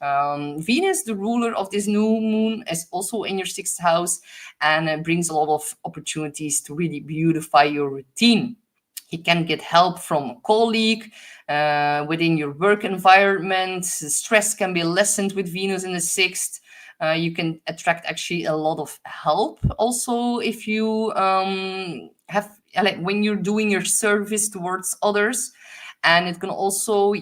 Venus, the ruler of this new moon, is also in your sixth house and brings a lot of opportunities to really beautify your routine. You can get help from a colleague within your work environment. Stress can be lessened with Venus in the sixth. You can attract actually a lot of help also if you have like when you're doing your service towards others. And it can also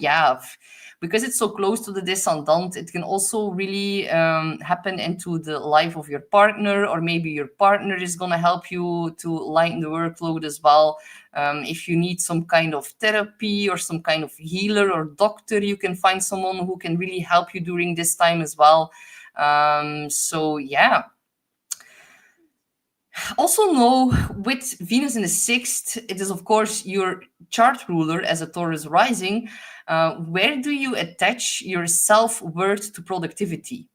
because it's so close to the descendant, it can also really happen into the life of your partner, or maybe your partner is going to help you to lighten the workload as well. If you need some kind of therapy or some kind of healer or doctor, you can find someone who can really help you during this time as well. Also know with Venus in the sixth, it is of course your chart ruler as a Taurus rising. Where do you attach your self-worth to productivity?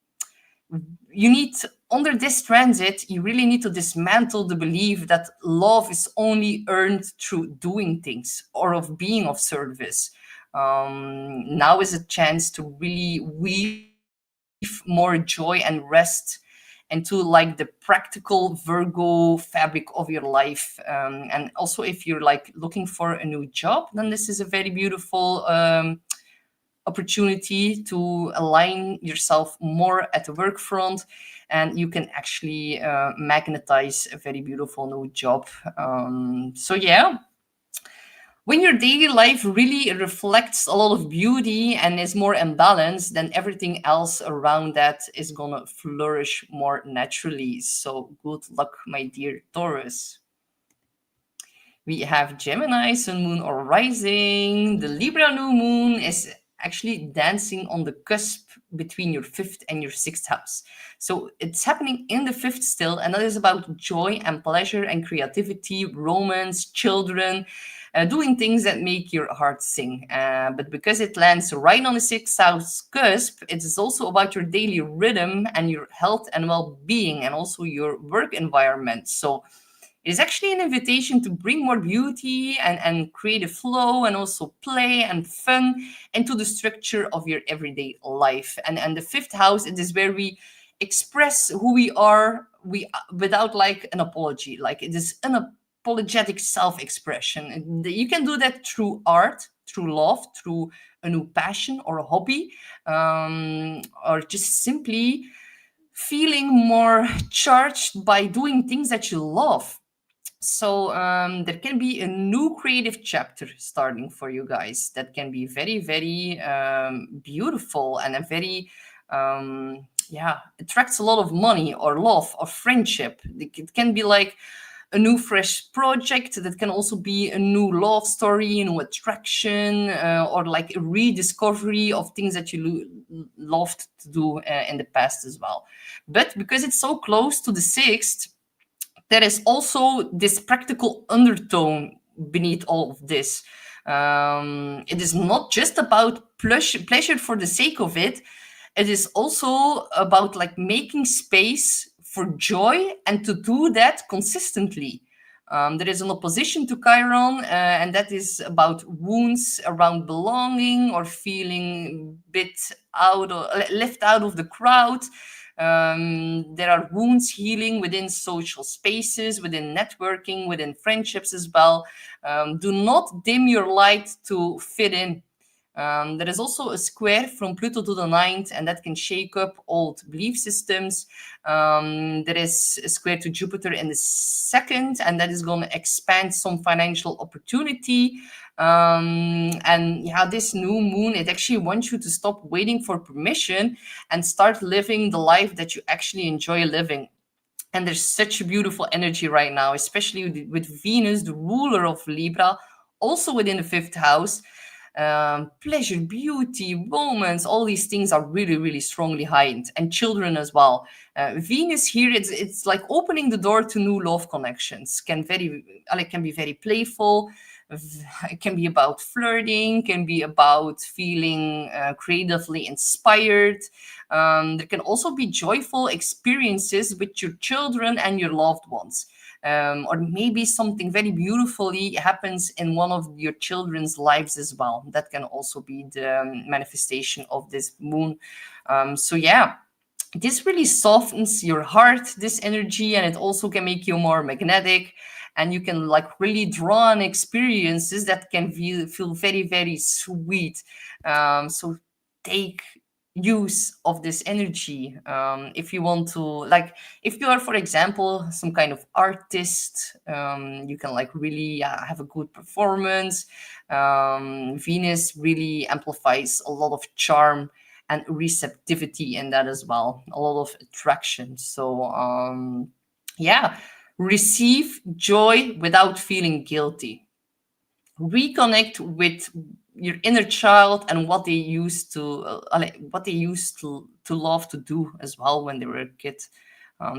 You need, under this transit, you really need to dismantle the belief that love is only earned through doing things or of being of service. Now is a chance to really weave more joy and rest into like the practical Virgo fabric of your life. And also if you're like looking for a new job, then this is a very beautiful opportunity to align yourself more at the work front, and you can actually magnetize a very beautiful new job. When your daily life really reflects a lot of beauty and is more imbalanced, then everything else around that is gonna flourish more naturally. So good luck, my dear Taurus. We have Gemini, Sun, Moon, or Rising. The Libra new moon is actually dancing on the cusp between your fifth and your sixth house. So it's happening in the fifth still, and that is about joy and pleasure and creativity, romance, children, doing things that make your heart sing. But because it lands right on the sixth house cusp, it is also about your daily rhythm and your health and well-being, and also your work environment. So it is actually an invitation to bring more beauty and creative flow, and also play and fun into the structure of your everyday life. And the fifth house, it is where we express who we are, without like an apology. Like, it is unapologetic self-expression. You can do that through art, through love, through a new passion or a hobby, or just simply feeling more charged by doing things that you love. So there can be a new creative chapter starting for you guys that can be very, very beautiful, and a very yeah, attracts a lot of money or love or friendship. It can be like a new fresh project, that can also be a new love story, a new attraction, or like a rediscovery of things that you loved to do in the past as well. But because it's so close to the sixth, there is also this practical undertone beneath all of this. It is not just about pleasure for the sake of it. It is also about like making space for joy, and to do that consistently. There is an opposition to Chiron, and that is about wounds around belonging, or feeling bit left out of the crowd. There are wounds healing within social spaces, within networking, within friendships as well. Do not dim your light to fit in. There is also a square from Pluto to the ninth, and that can shake up old belief systems. There is a square to Jupiter in the second, and that is going to expand some financial opportunity. And yeah, this new moon, it actually wants you to stop waiting for permission and start living the life that you actually enjoy living. And there's such a beautiful energy right now, especially with Venus, the ruler of Libra, also within the fifth house. Pleasure, beauty, romance, all these things are really, really strongly heightened, and children as well. Venus here, it's like opening the door to new love connections. Can be very playful. It can be about flirting, can be about feeling creatively inspired. There can also be joyful experiences with your children and your loved ones. Or maybe something very beautifully happens in one of your children's lives as well. That can also be the manifestation of this moon. So yeah, this really softens your heart, this energy, and it also can make you more magnetic, and you can like really draw on experiences that can feel very, very sweet. So take use of this energy. If you want to, like, if you are, for example, some kind of artist, you can like really have a good performance. Venus really amplifies a lot of charm and receptivity in that as well, a lot of attraction. So yeah, receive joy without feeling guilty. Reconnect with your inner child and what they used to love to do as well when they were a kid.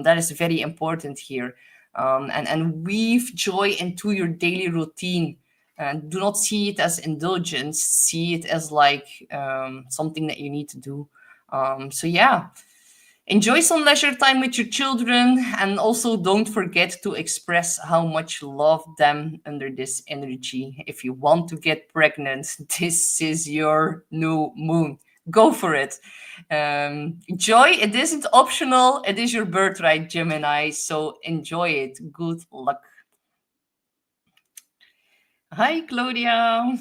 That is very important here. And weave joy into your daily routine. And do not see it as indulgence. See it as like something that you need to do. So yeah, enjoy some leisure time with your children, and also don't forget to express how much you love them under this energy. If you want to get pregnant, this is your new moon. Go for it. Joy, it isn't optional. It is your birthright, Gemini. So enjoy it. Good luck. Hi, Claudia.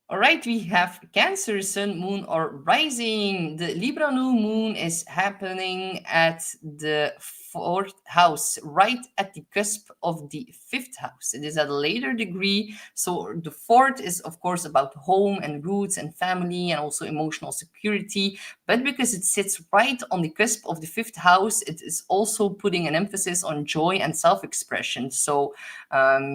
All right, we have Cancer, Sun, Moon, or Rising. The Libra new moon is happening at the fourth house, right at the cusp of the fifth house. It is at a later degree. So the fourth is, of course, about home and roots and family and also emotional security. But because it sits right on the cusp of the fifth house, it is also putting an emphasis on joy and self-expression. So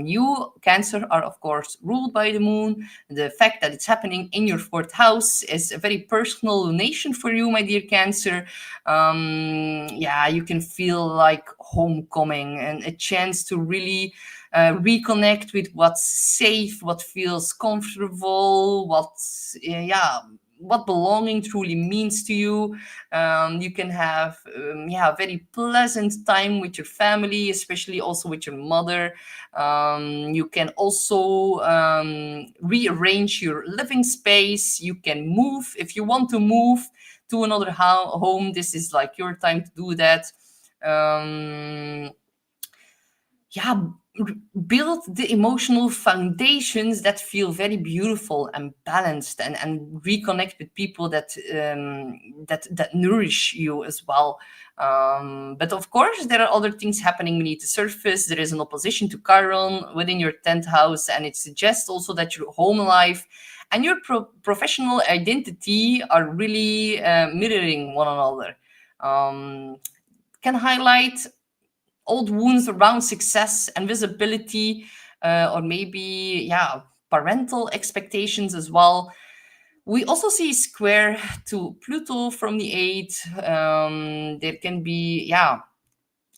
you, Cancer, are, of course, ruled by the moon. The fact fact that it's happening in your fourth house is a very personal lunation for you, my dear Cancer. Yeah, you can feel like homecoming and a chance to really reconnect with what's safe, what feels comfortable, what belonging truly means to you. You can have yeah, very pleasant time with your family, especially also with your mother. You can also rearrange your living space. You can move if you want to move to another home. This is like your time to do that. um, yeah, build the emotional foundations that feel very beautiful and balanced, and reconnect with people that that nourish you as well. But of course there are other things happening beneath the surface. There is an opposition to Chiron within your 10th house, and it suggests also that your home life and your professional identity are really mirroring one another. Can highlight old wounds around success and visibility, or maybe, yeah, parental expectations as well. We also see square to Pluto from the 8th. There can be, yeah,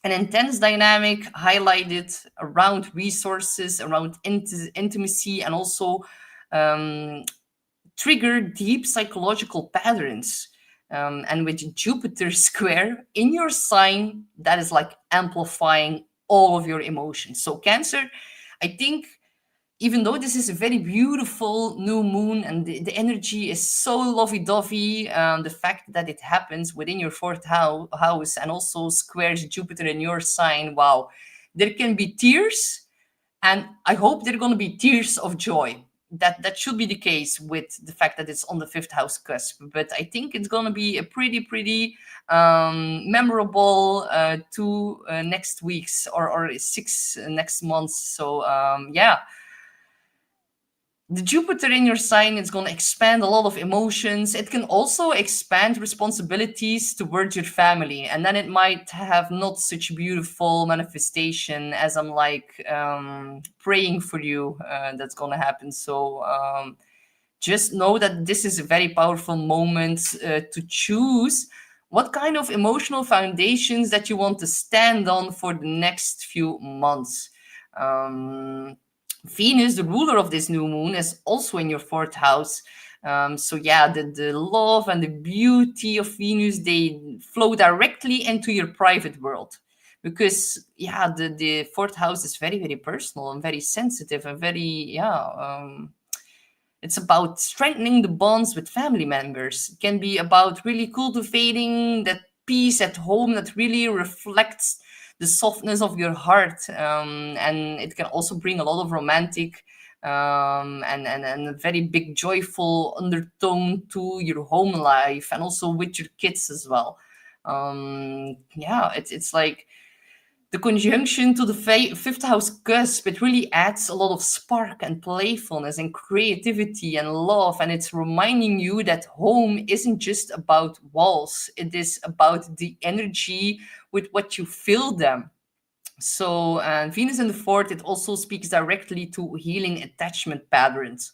an intense dynamic highlighted around resources, around intimacy, and also um, trigger deep psychological patterns. And with Jupiter square in your sign, that is like amplifying all of your emotions. So, Cancer, I think even though this is a very beautiful new moon and the energy is so lovey-dovey, the fact that it happens within your fourth house and also squares Jupiter in your sign, wow, there can be tears, and I hope they're going to be tears of joy. That should be the case with the fact that it's on the fifth house cusp. But I think it's going to be a pretty memorable 2 next weeks, or 6 next months. So yeah, the Jupiter in your sign is going to expand a lot of emotions. It can also expand responsibilities towards your family, and then it might have not such beautiful manifestation as I'm like praying for you that's going to happen. So just know that this is a very powerful moment to choose what kind of emotional foundations that you want to stand on for the next few months. Um, Venus, the ruler of this new moon, is also in your fourth house. So yeah, the love and the beauty of Venus, they flow directly into your private world. Because yeah, the fourth house is very personal and very sensitive and very, yeah, it's about strengthening the bonds with family members. It can be about really cultivating that peace at home that really reflects the softness of your heart. And it can also bring a lot of romantic and a very big joyful undertone to your home life and also with your kids as well. Yeah, it's like the conjunction to the fifth house cusp, it really adds a lot of spark and playfulness and creativity and love. And it's reminding you that home isn't just about walls, it is about the energy with what you fill them. So, Venus in the fourth, it also speaks directly to healing attachment patterns.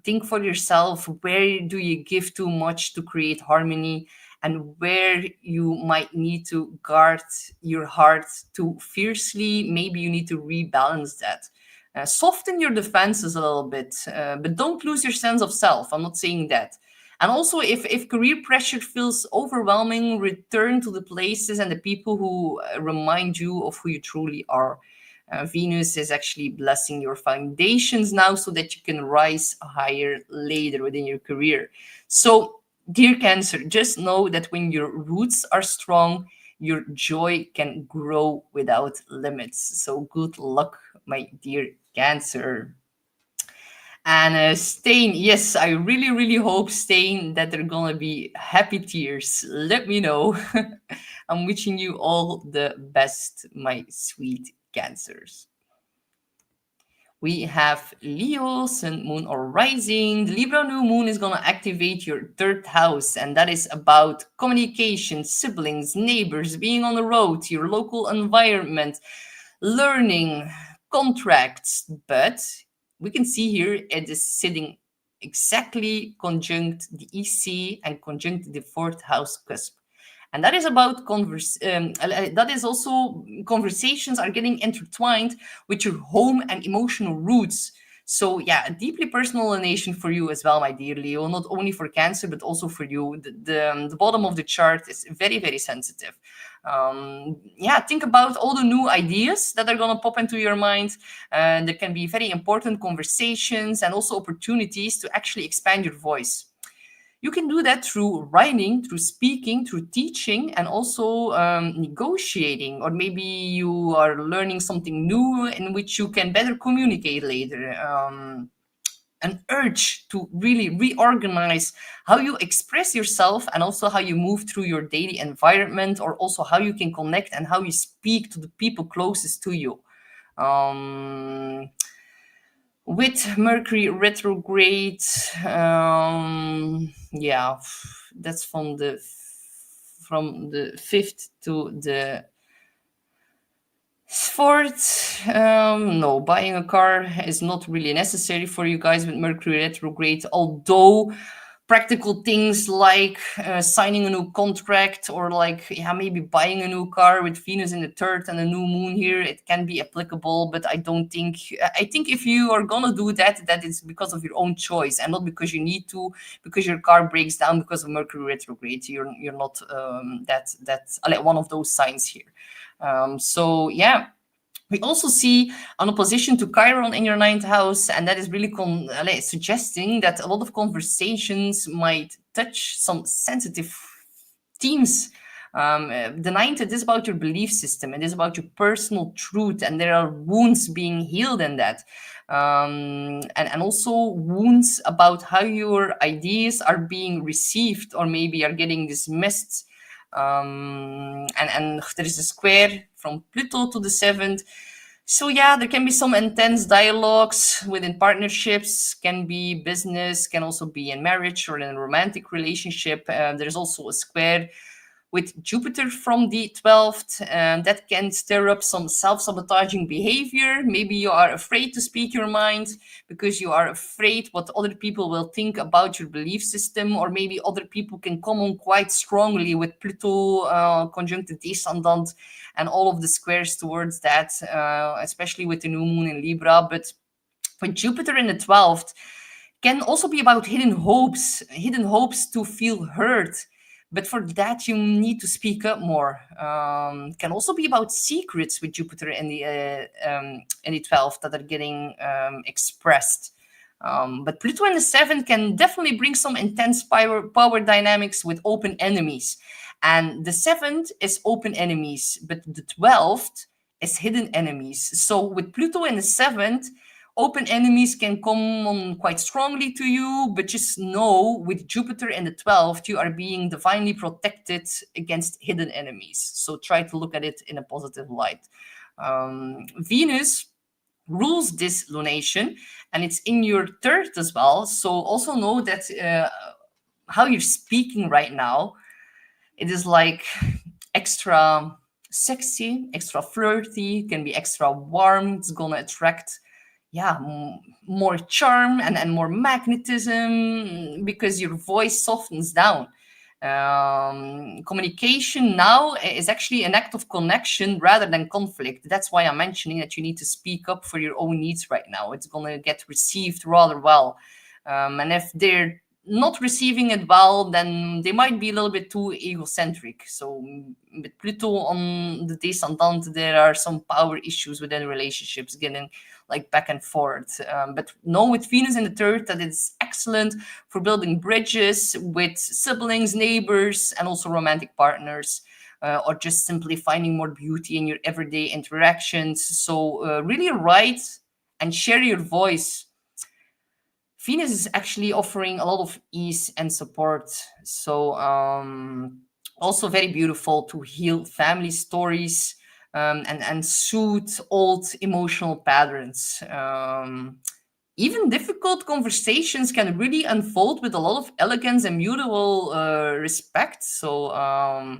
Think for yourself, where do you give too much to create harmony, and where you might need to guard your heart too fiercely. Maybe you need to rebalance that. Soften your defenses a little bit, but don't lose your sense of self. I'm not saying that. And also, if career pressure feels overwhelming, return to the places and the people who remind you of who you truly are. Venus is actually blessing your foundations now so that you can rise higher later within your career. So, dear Cancer, just know that when your roots are strong, your joy can grow without limits. So, good luck, my dear Cancer. And Stain, yes, I really hope, Stain, that they're gonna be happy tears. Let me know. I'm wishing you all the best, my sweet Cancers. We have Leo, Sun, Moon, or Rising. The Libra new moon is going to activate your third house, and that is about communication, siblings, neighbors, being on the road, your local environment, learning, contracts. But we can see here it is sitting exactly conjunct the EC and conjunct the fourth house cusp. And that is about that is also conversations are getting intertwined with your home and emotional roots. So yeah, a deeply personal lunation for you as well, my dear Leo. Not only for Cancer, but also for you. The bottom of the chart is very, very sensitive. Yeah, think about all the new ideas that are gonna pop into your mind. There can be very important conversations and also opportunities to actually expand your voice. You can do that through writing, through speaking, through teaching, and also negotiating. Or maybe you are learning something new in which you can better communicate later. An urge to really reorganize how you express yourself and also how you move through your daily environment, or also how you can connect and how you speak to the people closest to you. Um, with Mercury retrograde, yeah, that's from the 5th to the 4th. No, buying a car is not really necessary for you guys with Mercury retrograde, although practical things like signing a new contract, or like, yeah, maybe buying a new car with Venus in the third and a new moon here, it can be applicable. But I think if you are gonna do that, that is because of your own choice and not because you need to, because your car breaks down because of Mercury retrograde. You're not that's one of those signs here. So yeah, we also see an opposition to Chiron in your ninth house, and that is really suggesting that a lot of conversations might touch some sensitive themes. The ninth, it is about your belief system, it is about your personal truth, and there are wounds being healed in that. And also wounds about how your ideas are being received or maybe are getting dismissed. And there is a square from Pluto to the 7th. So yeah, there can be some intense dialogues within partnerships, can be business, can also be in marriage or in a romantic relationship. There's also a square with Jupiter from the 12th, and that can stir up some self-sabotaging behavior. Maybe you are afraid to speak your mind because you are afraid what other people will think about your belief system, or maybe other people can come on quite strongly with Pluto conjunct the descendant and all of the squares towards that, especially with the new moon in Libra. But with Jupiter in the 12th, can also be about hidden hopes to feel heard. But for that, you need to speak up more. Can also be about secrets with Jupiter in the 12th that are getting expressed. But Pluto in the 7th can definitely bring some intense power dynamics with open enemies. And the 7th is open enemies, but the 12th is hidden enemies. So with Pluto in the 7th, open enemies can come on quite strongly to you, but just know with Jupiter in the 12th, you are being divinely protected against hidden enemies. So try to look at it in a positive light. Venus rules this lunation, and it's in your third as well. So also know that how you're speaking right now, it is like extra sexy, extra flirty, can be extra warm. It's gonna attract more charm and more magnetism because your voice softens down. Communication now is actually an act of connection rather than conflict. That's why I'm mentioning that you need to speak up for your own needs right now. It's going to get received rather well. And if they're not receiving it well, then they might be a little bit too egocentric. So with Pluto on the descendant, there are some power issues within relationships getting like back and forth. But know with Venus in the third that it's excellent for building bridges with siblings, neighbors, and also romantic partners. Or just simply finding more beauty in your everyday interactions. So really write and share your voice. Venus is actually offering a lot of ease and support. So also very beautiful to heal family stories and soothe old emotional patterns. Even difficult conversations can really unfold with a lot of elegance and mutual respect. So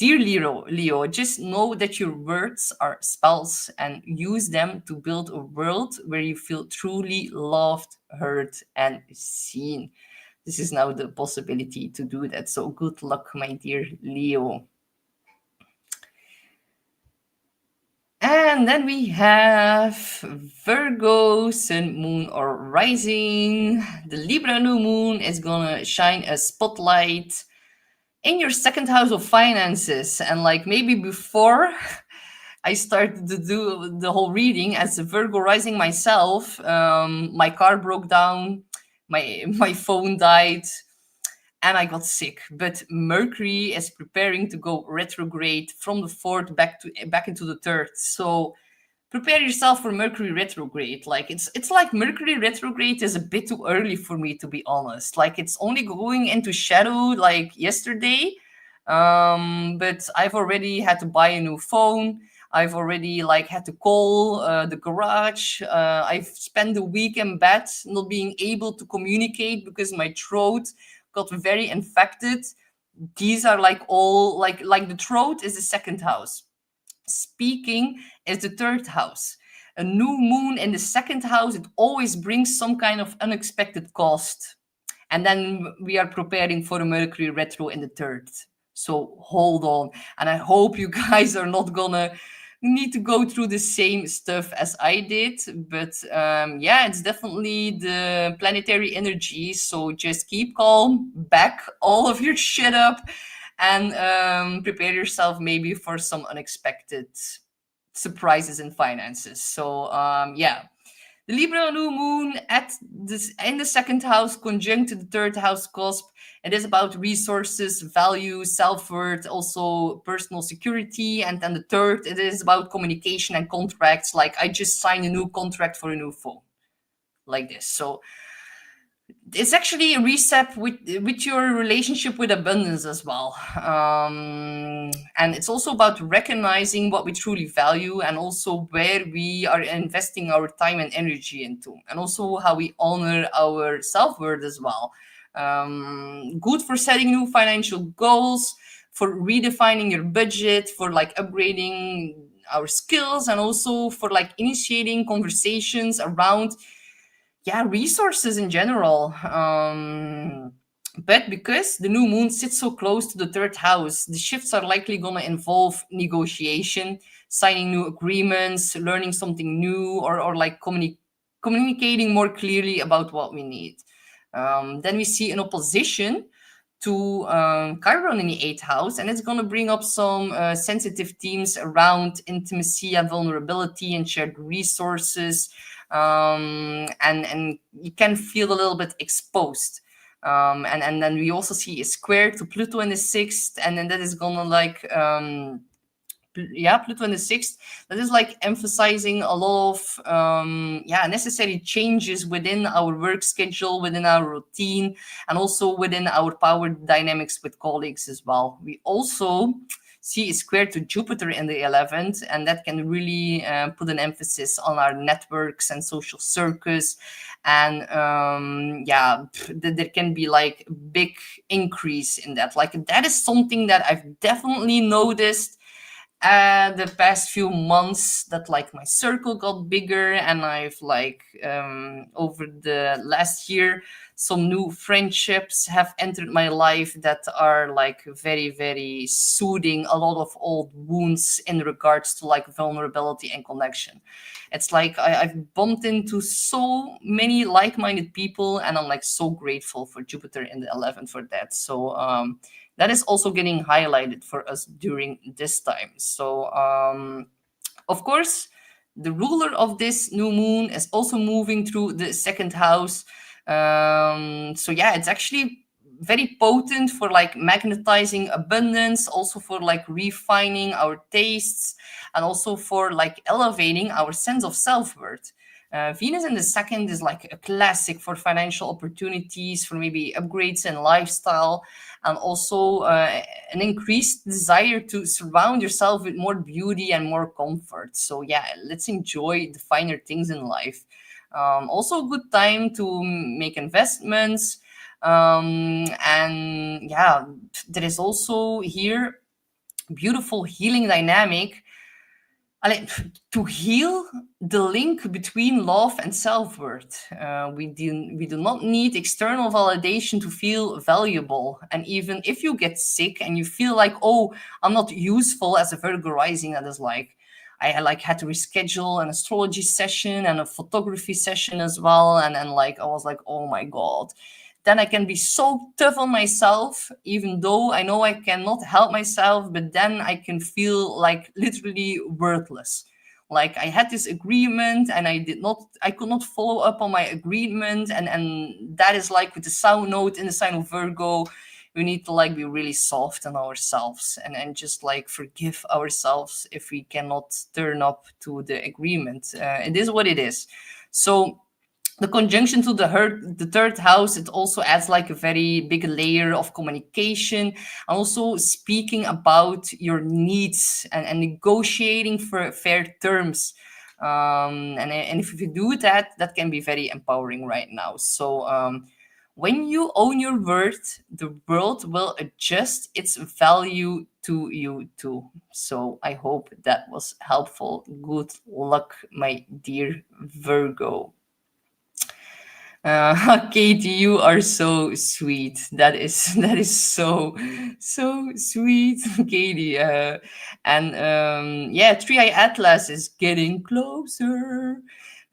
Dear Leo, just know that your words are spells and use them to build a world where you feel truly loved, heard, and seen. This is now the possibility to do that. So good luck, my dear Leo. And then we have Virgo, Sun, Moon, or Rising. The Libra new moon is gonna shine a spotlight in your second house of finances. And like maybe before I started to do the whole reading as a Virgo rising myself, my car broke down, my phone died, and I got sick. But Mercury is preparing to go retrograde from the fourth back into the third. So prepare yourself for Mercury retrograde. Like it's like Mercury retrograde is a bit too early for me, to be honest. Like it's only going into shadow like yesterday. But I've already had to buy a new phone. I've already like had to call the garage. I've spent the week in bed not being able to communicate because my throat got very infected. These are like all like the throat is the second house. Speaking is the third house. A new moon in the second house, it always brings some kind of unexpected cost. And then we are preparing for a Mercury retro in the third. So hold on. And I hope you guys are not gonna need to go through the same stuff as I did. But yeah, it's definitely the planetary energy. So just keep calm, back all of your shit up, and prepare yourself maybe for some unexpected surprises in finances. So yeah, the Libra new moon at this in the second house, conjunct to the third house cusp. It is about resources, value, self-worth, also personal security. And then the third, it is about communication and contracts. Like I just signed a new contract for a new phone, like this. So it's actually a reset with your relationship with abundance as well, and it's also about recognizing what we truly value and also where we are investing our time and energy into, and also how we honor our self-worth as well. Good for setting new financial goals, for redefining your budget, for like upgrading our skills, and also for like initiating conversations around resources in general. But because the new moon sits so close to the third house, the shifts are likely going to involve negotiation, signing new agreements, learning something new, or like communicating more clearly about what we need. Then we see an opposition to Chiron in the eighth house, and it's going to bring up some sensitive themes around intimacy and vulnerability and shared resources, and you can feel a little bit exposed. And then we also see a square to Pluto in the sixth, and then that is gonna like Pluto in the sixth, that is like emphasizing a lot of necessary changes within our work schedule, within our routine, and also within our power dynamics with colleagues as well. We also see a square to Jupiter in the 11th, and that can really put an emphasis on our networks and social circus. And there can be like big increase in that. Like that is something that I've definitely noticed the past few months, that like my circle got bigger, and I've like over the last year some new friendships have entered my life that are like very, very soothing a lot of old wounds in regards to like vulnerability and connection. It's like I've bumped into so many like-minded people, and I'm like so grateful for Jupiter in the 11th for that. So that is also getting highlighted for us during this time. So of course, the ruler of this new moon is also moving through the second house. So yeah, it's actually very potent for like magnetizing abundance, also for like refining our tastes, and also for like elevating our sense of self-worth. Venus in the second is like a classic for financial opportunities, for maybe upgrades in lifestyle, and also an increased desire to surround yourself with more beauty and more comfort. So yeah, let's enjoy the finer things in life. Also a good time to make investments. And yeah, there is also here beautiful healing dynamic. To heal the link between love and self-worth. We do not need external validation to feel valuable. And even if you get sick and you feel like, oh, I'm not useful as a Virgo rising, that is like, I like had to reschedule an astrology session and a photography session as well. And like, I was like, oh my God. Then I can be so tough on myself, even though I know I cannot help myself, but then I can feel like literally worthless. Like I had this agreement and I could not follow up on my agreement. And that is like with the sound note in the sign of Virgo, we need to like be really soft on ourselves and just like forgive ourselves if we cannot turn up to the agreement. It is what it is. So the conjunction to the third house, it also adds like a very big layer of communication and also speaking about your needs and negotiating for fair terms. And if you do that, that can be very empowering right now. So when you own your worth, the world will adjust its value to you too. So I hope that was helpful. Good luck, my dear Virgo. Katie, you are so sweet. That is so sweet, Katie. And yeah, Three Eye Atlas is getting closer.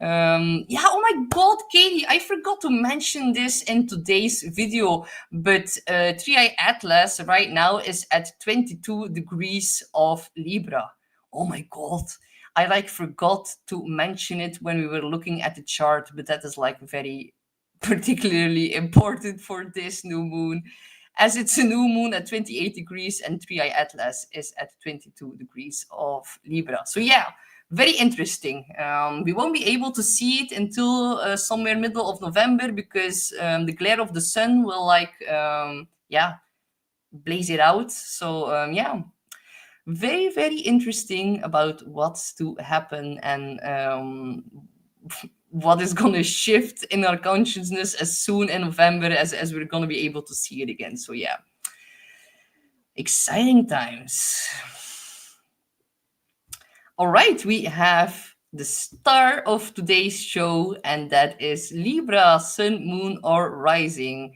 Yeah, oh my God, Katie, I forgot to mention this in today's video, but Three Eye Atlas right now is at 22 degrees of Libra. Oh my God. I like forgot to mention it when we were looking at the chart, but that is like very particularly important for this new moon, as it's a new moon at 28 degrees and 3i Atlas is at 22 degrees of Libra. So yeah, very interesting. We won't be able to see it until somewhere middle of November, because the glare of the sun will like yeah, blaze it out. So yeah, very very interesting about what's to happen and what is going to shift in our consciousness as soon in November as we're going to be able to see it again. So yeah, exciting times. All right, we have the star of today's show, and that is Libra, Sun, Moon, or Rising.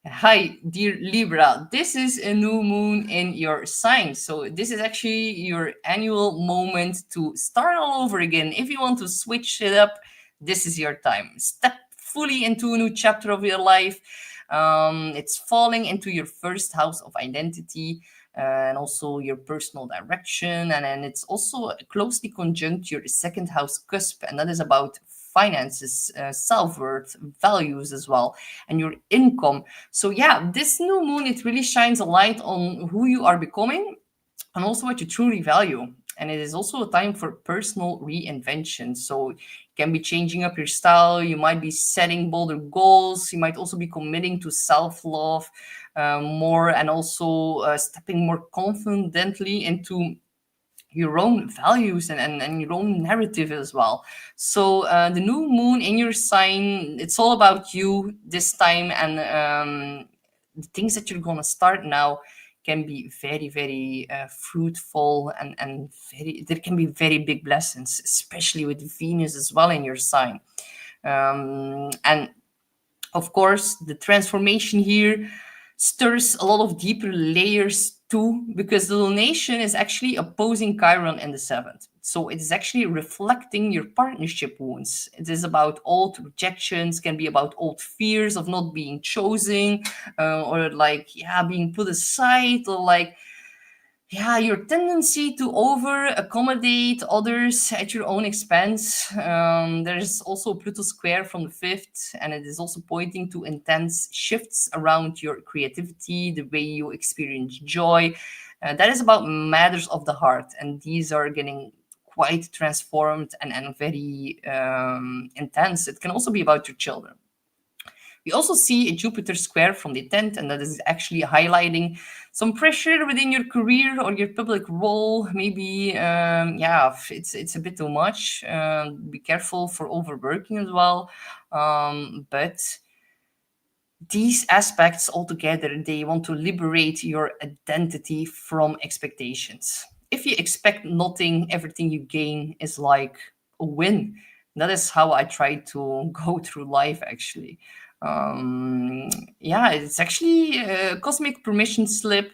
Hi, dear Libra. This is a new moon in your sign. So, this is actually your annual moment to start all over again. If you want to switch it up, this is your time. Step fully into a new chapter of your life. It's falling into your first house of identity and also your personal direction. And then it's also closely conjunct your second house cusp, and that is about finances, self-worth, values as well, and your income. So yeah, this new moon, it really shines a light on who you are becoming and also what you truly value. And it is also a time for personal reinvention. So you can be changing up your style. You might be setting bolder goals. You might also be committing to self-love more, and also stepping more confidently into your own values and your own narrative as well. So the new moon in your sign, it's all about you this time, and the things that you're going to start now can be very very fruitful, and very, there can be very big blessings, especially with Venus as well in your sign. And of course, the transformation here stirs a lot of deeper layers too, because the lunation is actually opposing Chiron in the seventh. So it is actually reflecting your partnership wounds. It is about old rejections, can be about old fears of not being chosen, or like, yeah, being put aside, or like, yeah, your tendency to over accommodate others at your own expense. There's also Pluto square from the fifth, and it is also pointing to intense shifts around your creativity, the way you experience joy. That is about matters of the heart, and these are getting quite transformed and very intense. It can also be about your children. We also see a Jupiter square from the 10th, and that is actually highlighting some pressure within your career or your public role. Maybe, yeah, it's a bit too much. Be careful for overworking as well. But these aspects altogether, they want to liberate your identity from expectations. If you expect nothing, everything you gain is like a win. That is how I try to go through life, actually. Um, yeah, it's actually a cosmic permission slip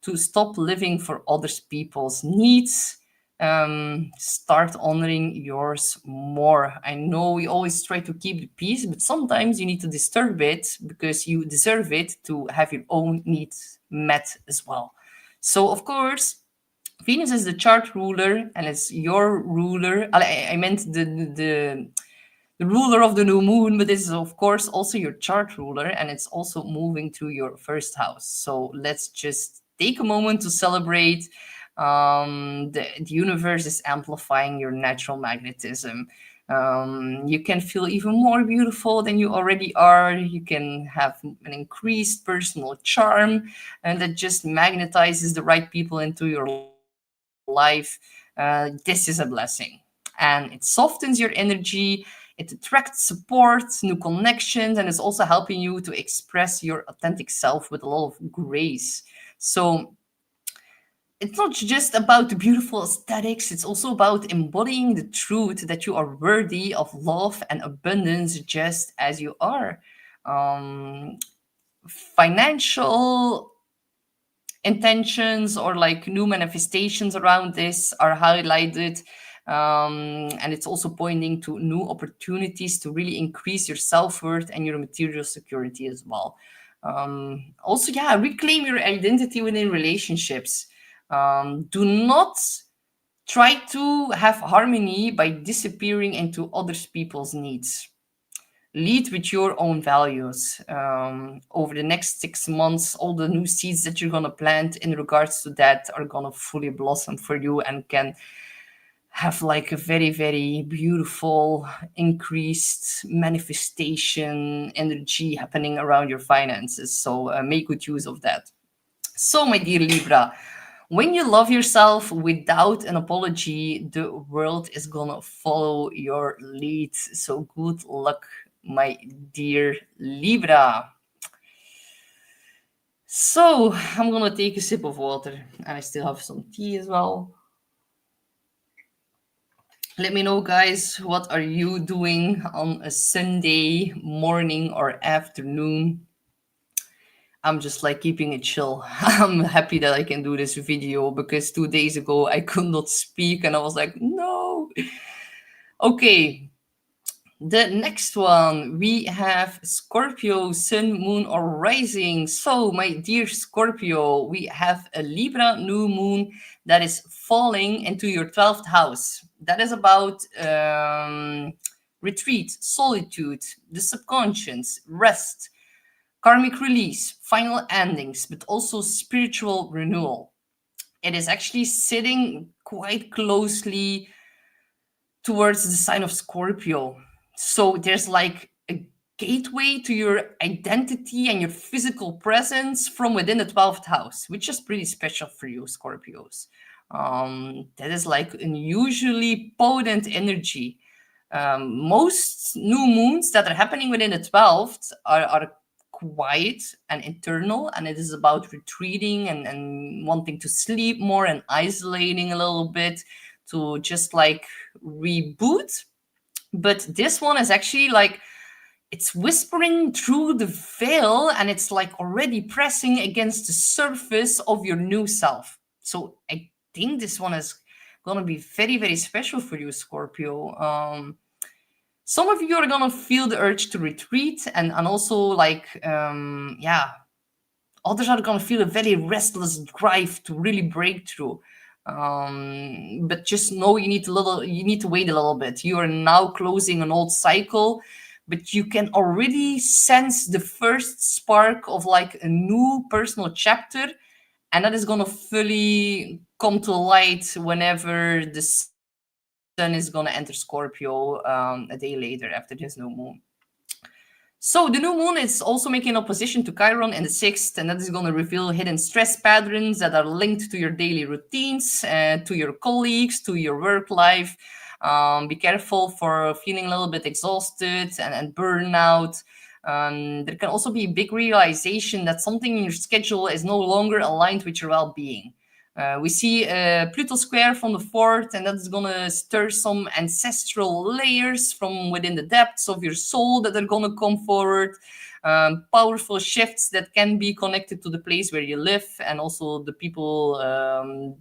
to stop living for other people's needs. Start honoring yours more. I know we always try to keep the peace, but sometimes you need to disturb it because you deserve it to have your own needs met as well. So, of course, Venus is the chart ruler and it's your ruler. I meant the ruler of the new moon, but this is of course also your chart ruler and it's also moving to your first house. So let's just take a moment to celebrate. The universe is amplifying your natural magnetism. You can feel even more beautiful than you already are. You can have an increased personal charm, and that just magnetizes the right people into your life. This is a blessing, and it softens your energy. It attracts support, new connections, and it's also helping you to express your authentic self with a lot of grace. So it's not just about the beautiful aesthetics, it's also about embodying the truth that you are worthy of love and abundance just as you are. Um, Financial intentions or like new manifestations around this are highlighted. And it's also pointing to new opportunities to really increase your self-worth and your material security as well. Also, yeah, reclaim your identity within relationships. Do not try to have harmony by disappearing into other people's needs. Lead with your own values. Over the next 6 months, all the new seeds that you're going to plant in regards to that are going to fully blossom for you and can have like a very, very beautiful increased manifestation energy happening around your finances. So make good use of that. So, my dear Libra, when you love yourself without an apology, the world is gonna follow your lead. So, good luck, my dear Libra. So, I'm gonna take a sip of water, and I still have some tea as well. Let me know, guys, what are you doing on a Sunday morning or afternoon? I'm just like keeping it chill. I'm happy that I can do this video because 2 days ago I could not speak and I was like, no. Okay, the next one we have Scorpio, Sun, Moon, or Rising. So, my dear Scorpio, we have a Libra new moon that is falling into your 12th house. That is about retreat, solitude, the subconscious, rest, karmic release, final endings, but also spiritual renewal. It is actually sitting quite closely towards the sign of Scorpio. So there's like a gateway to your identity and your physical presence from within the 12th house, which is pretty special for you, Scorpios. That is like unusually potent energy. Most new moons that are happening within the 12th are quiet and internal, and it is about retreating and wanting to sleep more and isolating a little bit to just like reboot. But this one is actually like it's whispering through the veil and it's like already pressing against the surface of your new self. So I think this one is going to be very, very special for you, Scorpio. Some of you are going to feel the urge to retreat and also like, yeah, others are going to feel a very restless drive to really break through. But just know you need to wait a little bit. You are now closing an old cycle, but you can already sense the first spark of like a new personal chapter, and that is going to fully come to light whenever the sun is going to enter Scorpio a day later after this new moon. So the new moon is also making opposition to Chiron in the 6th, and that is going to reveal hidden stress patterns that are linked to your daily routines, to your colleagues, to your work life. Be careful for feeling a little bit exhausted and burnout. There can also be a big realization that something in your schedule is no longer aligned with your well-being. We see Pluto square from the 4th, and that's going to stir some ancestral layers from within the depths of your soul that are going to come forward. Powerful shifts that can be connected to the place where you live and also the people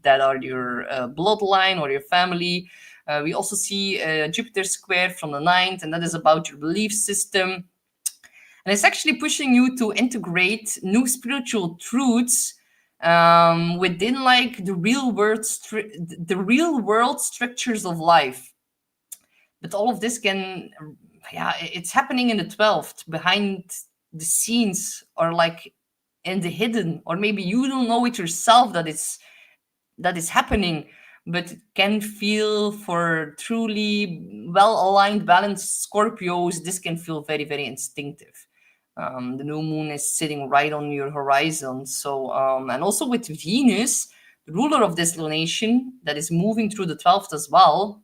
that are your bloodline or your family. We also see Jupiter square from the 9th, and that is about your belief system. And it's actually pushing you to integrate new spiritual truths within like the real world structures of life. But all of this can, it's happening in the 12th, behind the scenes, or like in the hidden, or maybe you don't know it yourself that is happening, but it can feel for truly well aligned, balanced Scorpios. This can feel very, very instinctive. The new moon is sitting right on your horizon. So, and also with Venus, the ruler of this lunation, that is moving through the 12th as well.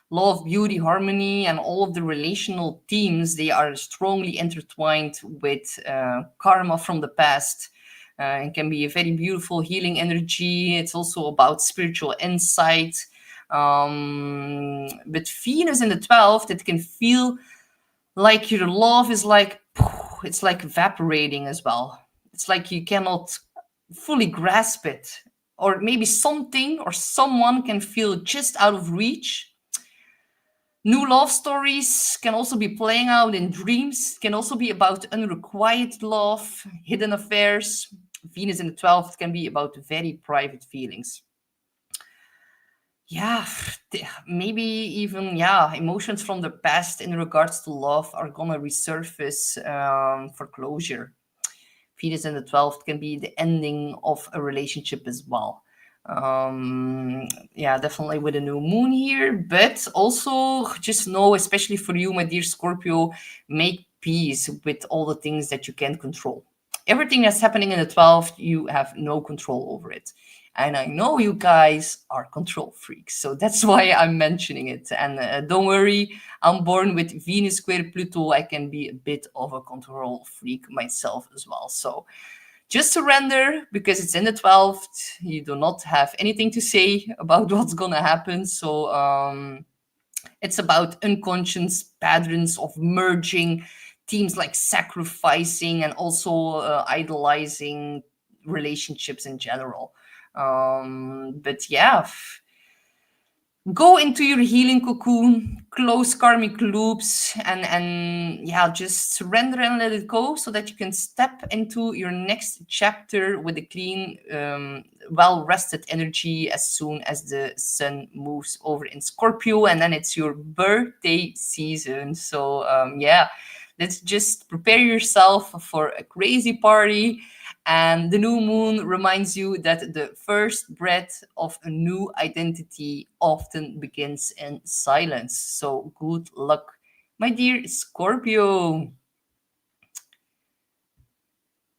Love, beauty, harmony, and all of the relational themes, they are strongly intertwined with karma from the past. It can be a very beautiful healing energy. It's also about spiritual insight. But Venus in the 12th, it can feel like your love is like, it's like evaporating as well. It's like you cannot fully grasp it. Or maybe something or someone can feel just out of reach. New love stories can also be playing out in dreams, can also be about unrequited love, hidden affairs. Venus in the 12th can be about very private feelings. Yeah, maybe even, emotions from the past in regards to love are gonna resurface for closure. Venus in the 12th can be the ending of a relationship as well. Definitely with a new moon here, but also just know, especially for you, my dear Scorpio, make peace with all the things that you can't control. Everything that's happening in the 12th, you have no control over it. And I know you guys are control freaks, so that's why I'm mentioning it. And don't worry, I'm born with Venus square Pluto. I can be a bit of a control freak myself as well. So just surrender, because it's in the 12th. You do not have anything to say about what's gonna happen. So it's about unconscious patterns of merging themes like sacrificing and also idolizing relationships in general. But yeah, go into your healing cocoon, close karmic loops, and just surrender and let it go, so that you can step into your next chapter with a clean, well rested energy as soon as the sun moves over in Scorpio, and then it's your birthday season. So let's just prepare yourself for a crazy party. And the new moon reminds you that the first breath of a new identity often begins in silence. So good luck, my dear Scorpio.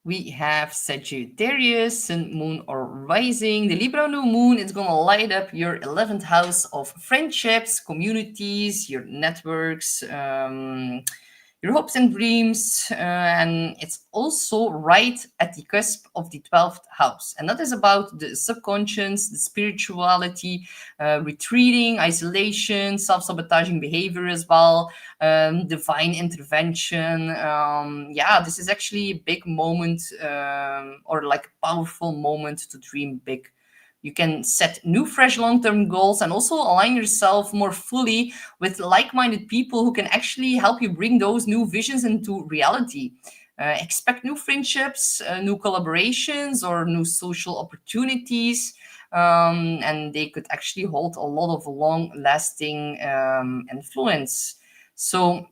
We have Sagittarius, Sun, Moon, or Rising. The Libra new moon is going to light up your 11th house of friendships, communities, your networks, your hopes and dreams, and it's also right at the cusp of the 12th house. And that is about the subconscious, the spirituality, retreating, isolation, self-sabotaging behavior as well, divine intervention. This is actually a big moment, or like a powerful moment to dream big. You can set new, fresh long-term goals and also align yourself more fully with like-minded people who can actually help you bring those new visions into reality. Expect new friendships, new collaborations, or new social opportunities. And they could actually hold a lot of long-lasting influence. So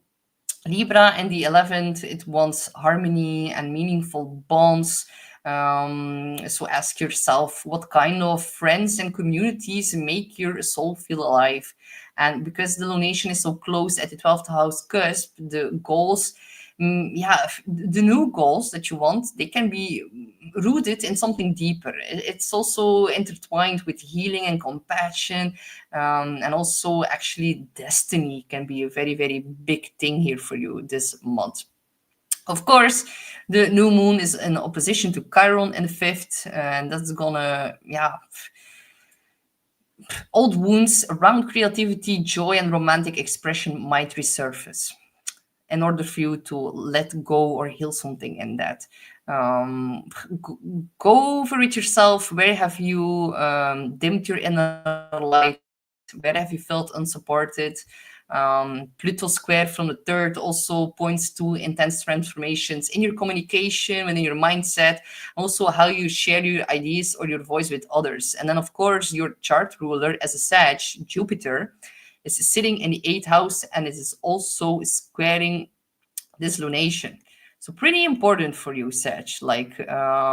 Libra and the 11th, it wants harmony and meaningful bonds. So ask yourself, what kind of friends and communities make your soul feel alive? And because the lunation is so close at the 12th house cusp, the goals, the new goals that you want, they can be rooted in something deeper. It's also intertwined with healing and compassion, and also actually destiny can be a very, very big thing here for you this month. Of course, the new moon is in opposition to Chiron in the fifth, and that's gonna, yeah, old wounds around creativity, joy, and romantic expression might resurface in order for you to let go or heal something in that. Um, go over it yourself. Where have you dimmed your inner light? Where have you felt unsupported? Pluto square from the third also points to intense transformations in your communication, within your mindset, also how you share your ideas or your voice with others. And then, of course, your chart ruler as a Sag, Jupiter, is sitting in the eighth house and it is also squaring this lunation. So pretty important for you, Sag. Like, yeah,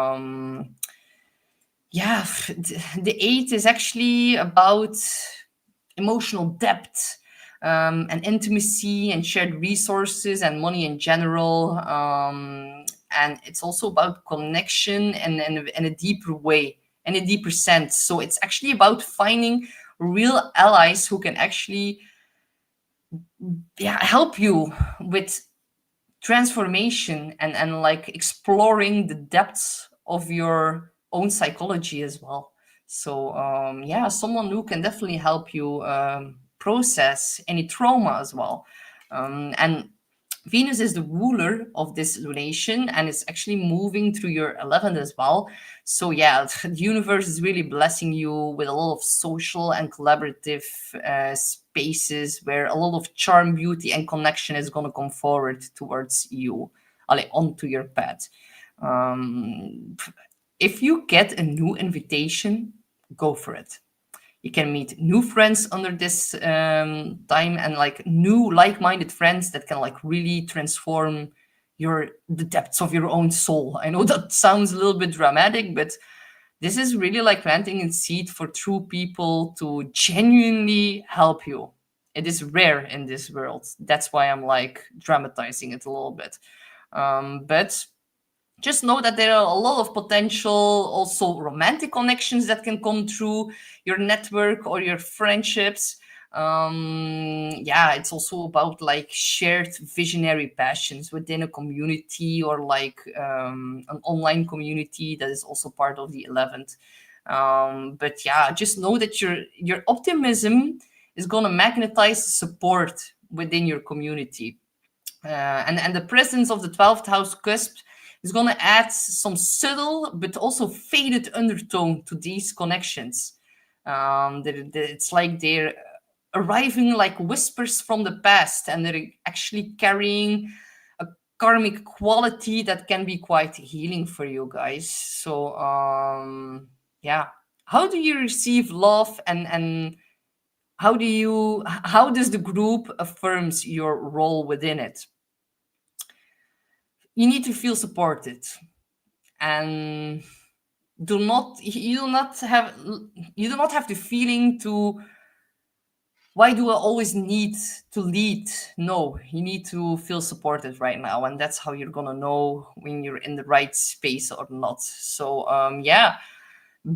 the eighth is actually about emotional depth, and intimacy and shared resources and money in general. And it's also about connection and in a deeper way, in a deeper sense. So it's actually about finding real allies who can actually, yeah, help you with transformation and like exploring the depths of your own psychology as well. So yeah, someone who can definitely help you process any trauma as well. And Venus is the ruler of this lunation and it's actually moving through your 11th as well. So, yeah, the universe is really blessing you with a lot of social and collaborative spaces where a lot of charm, beauty, and connection is going to come forward towards you, onto your path. Um, if you get a new invitation, go for it. You can meet new friends under this time and like new like-minded friends that can like really transform the depths of your own soul. I know that sounds a little bit dramatic, but this is really like planting a seed for true people to genuinely help you. It is rare in this world. That's why I'm like dramatizing it a little bit. But just know that there are a lot of potential also romantic connections that can come through your network or your friendships. Yeah, it's also about like shared visionary passions within a community or like an online community that is also part of the 11th. But yeah, just know that your optimism is going to magnetize support within your community. And the presence of the 12th house cusp is going to add some subtle but also faded undertone to these connections. It's like they're arriving like whispers from the past and they're actually carrying a karmic quality that can be quite healing for you guys. So yeah, how do you receive love and how does the group affirms your role within it? You need to feel supported and do not you do not have you do not have the feeling to why do I always need to lead. No, you need to feel supported right now and that's how you're gonna know when you're in the right space or not. So yeah,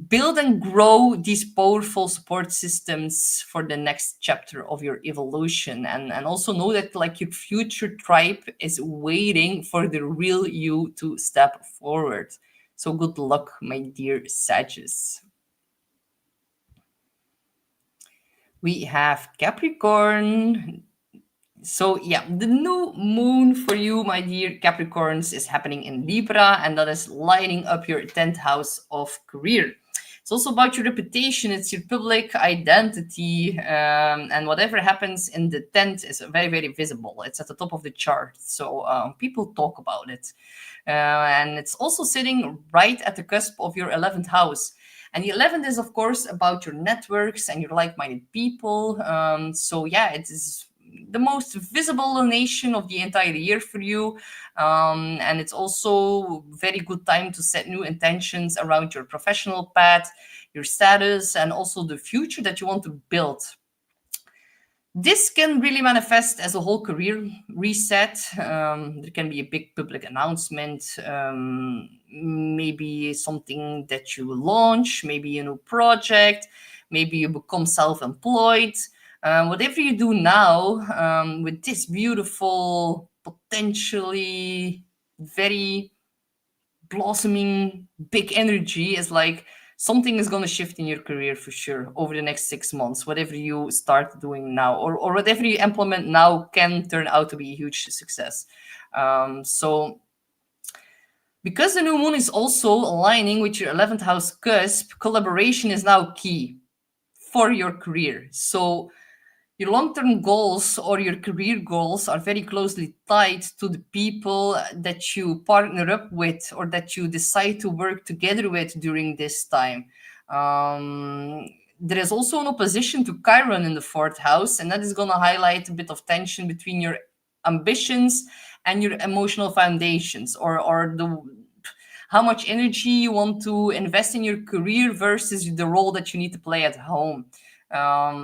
build and grow these powerful support systems for the next chapter of your evolution, and also know that like your future tribe is waiting for the real you to step forward. So good luck, my dear Sages. We have Capricorn. So yeah, the new moon for you, my dear Capricorns, is happening in Libra, and that is lighting up your 10th house of career. It's also about your reputation, it's your public identity, and whatever happens in the 10th is very, very visible. It's at the top of the chart, so people talk about it. And it's also sitting right at the cusp of your 11th house. And the 11th is, of course, about your networks and your like-minded people. So yeah, it is the most visible nation of the entire year for you. And it's also very good time to set new intentions around your professional path, your status, and also the future that you want to build. This can really manifest as a whole career reset. There can be a big public announcement, maybe something that you launch, maybe a new project, maybe you become self-employed. Whatever you do now, with this beautiful, potentially very blossoming, big energy is like something is going to shift in your career for sure over the next 6 months. Whatever you start doing now, or whatever you implement now, can turn out to be a huge success. So because the new moon is also aligning with your 11th house cusp, collaboration is now key for your career. So your long-term goals or your career goals are very closely tied to the people that you partner up with or that you decide to work together with during this time. There is also an opposition to Chiron in the fourth house, and that is going to highlight a bit of tension between your ambitions and your emotional foundations, or the how much energy you want to invest in your career versus the role that you need to play at home.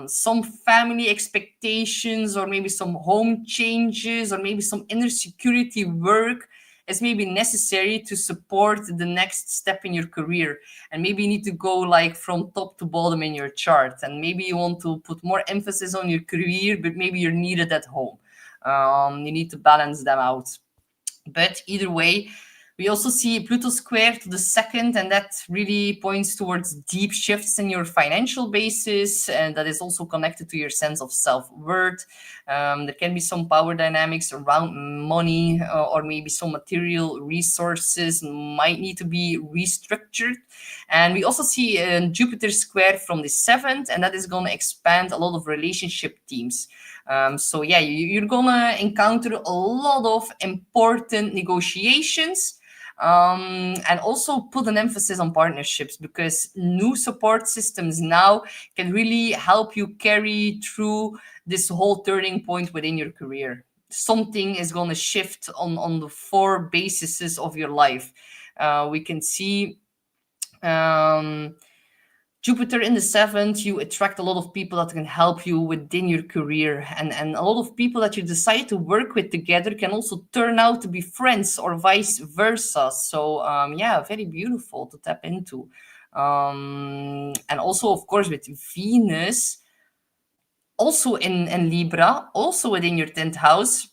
Some family expectations, or maybe some home changes, or maybe some inner security work is maybe necessary to support the next step in your career. And maybe you need to go like from top to bottom in your chart, and maybe you want to put more emphasis on your career, but maybe you're needed at home. You need to balance them out. But either way, we also see Pluto square to the second, and that really points towards deep shifts in your financial basis, and that is also connected to your sense of self-worth. There can be some power dynamics around money, or maybe some material resources might need to be restructured. And we also see Jupiter square from the seventh, and that is going to expand a lot of relationship themes. So yeah, you're gonna encounter a lot of important negotiations, and also put an emphasis on partnerships, because new support systems now can really help you carry through this whole turning point within your career. Something is going to shift on the four bases of your life. We can see Jupiter in the seventh, you attract a lot of people that can help you within your career. And a lot of people that you decide to work with together can also turn out to be friends or vice versa. So, yeah, very beautiful to tap into. And also, of course, with Venus, also in Libra, also within your 10th house,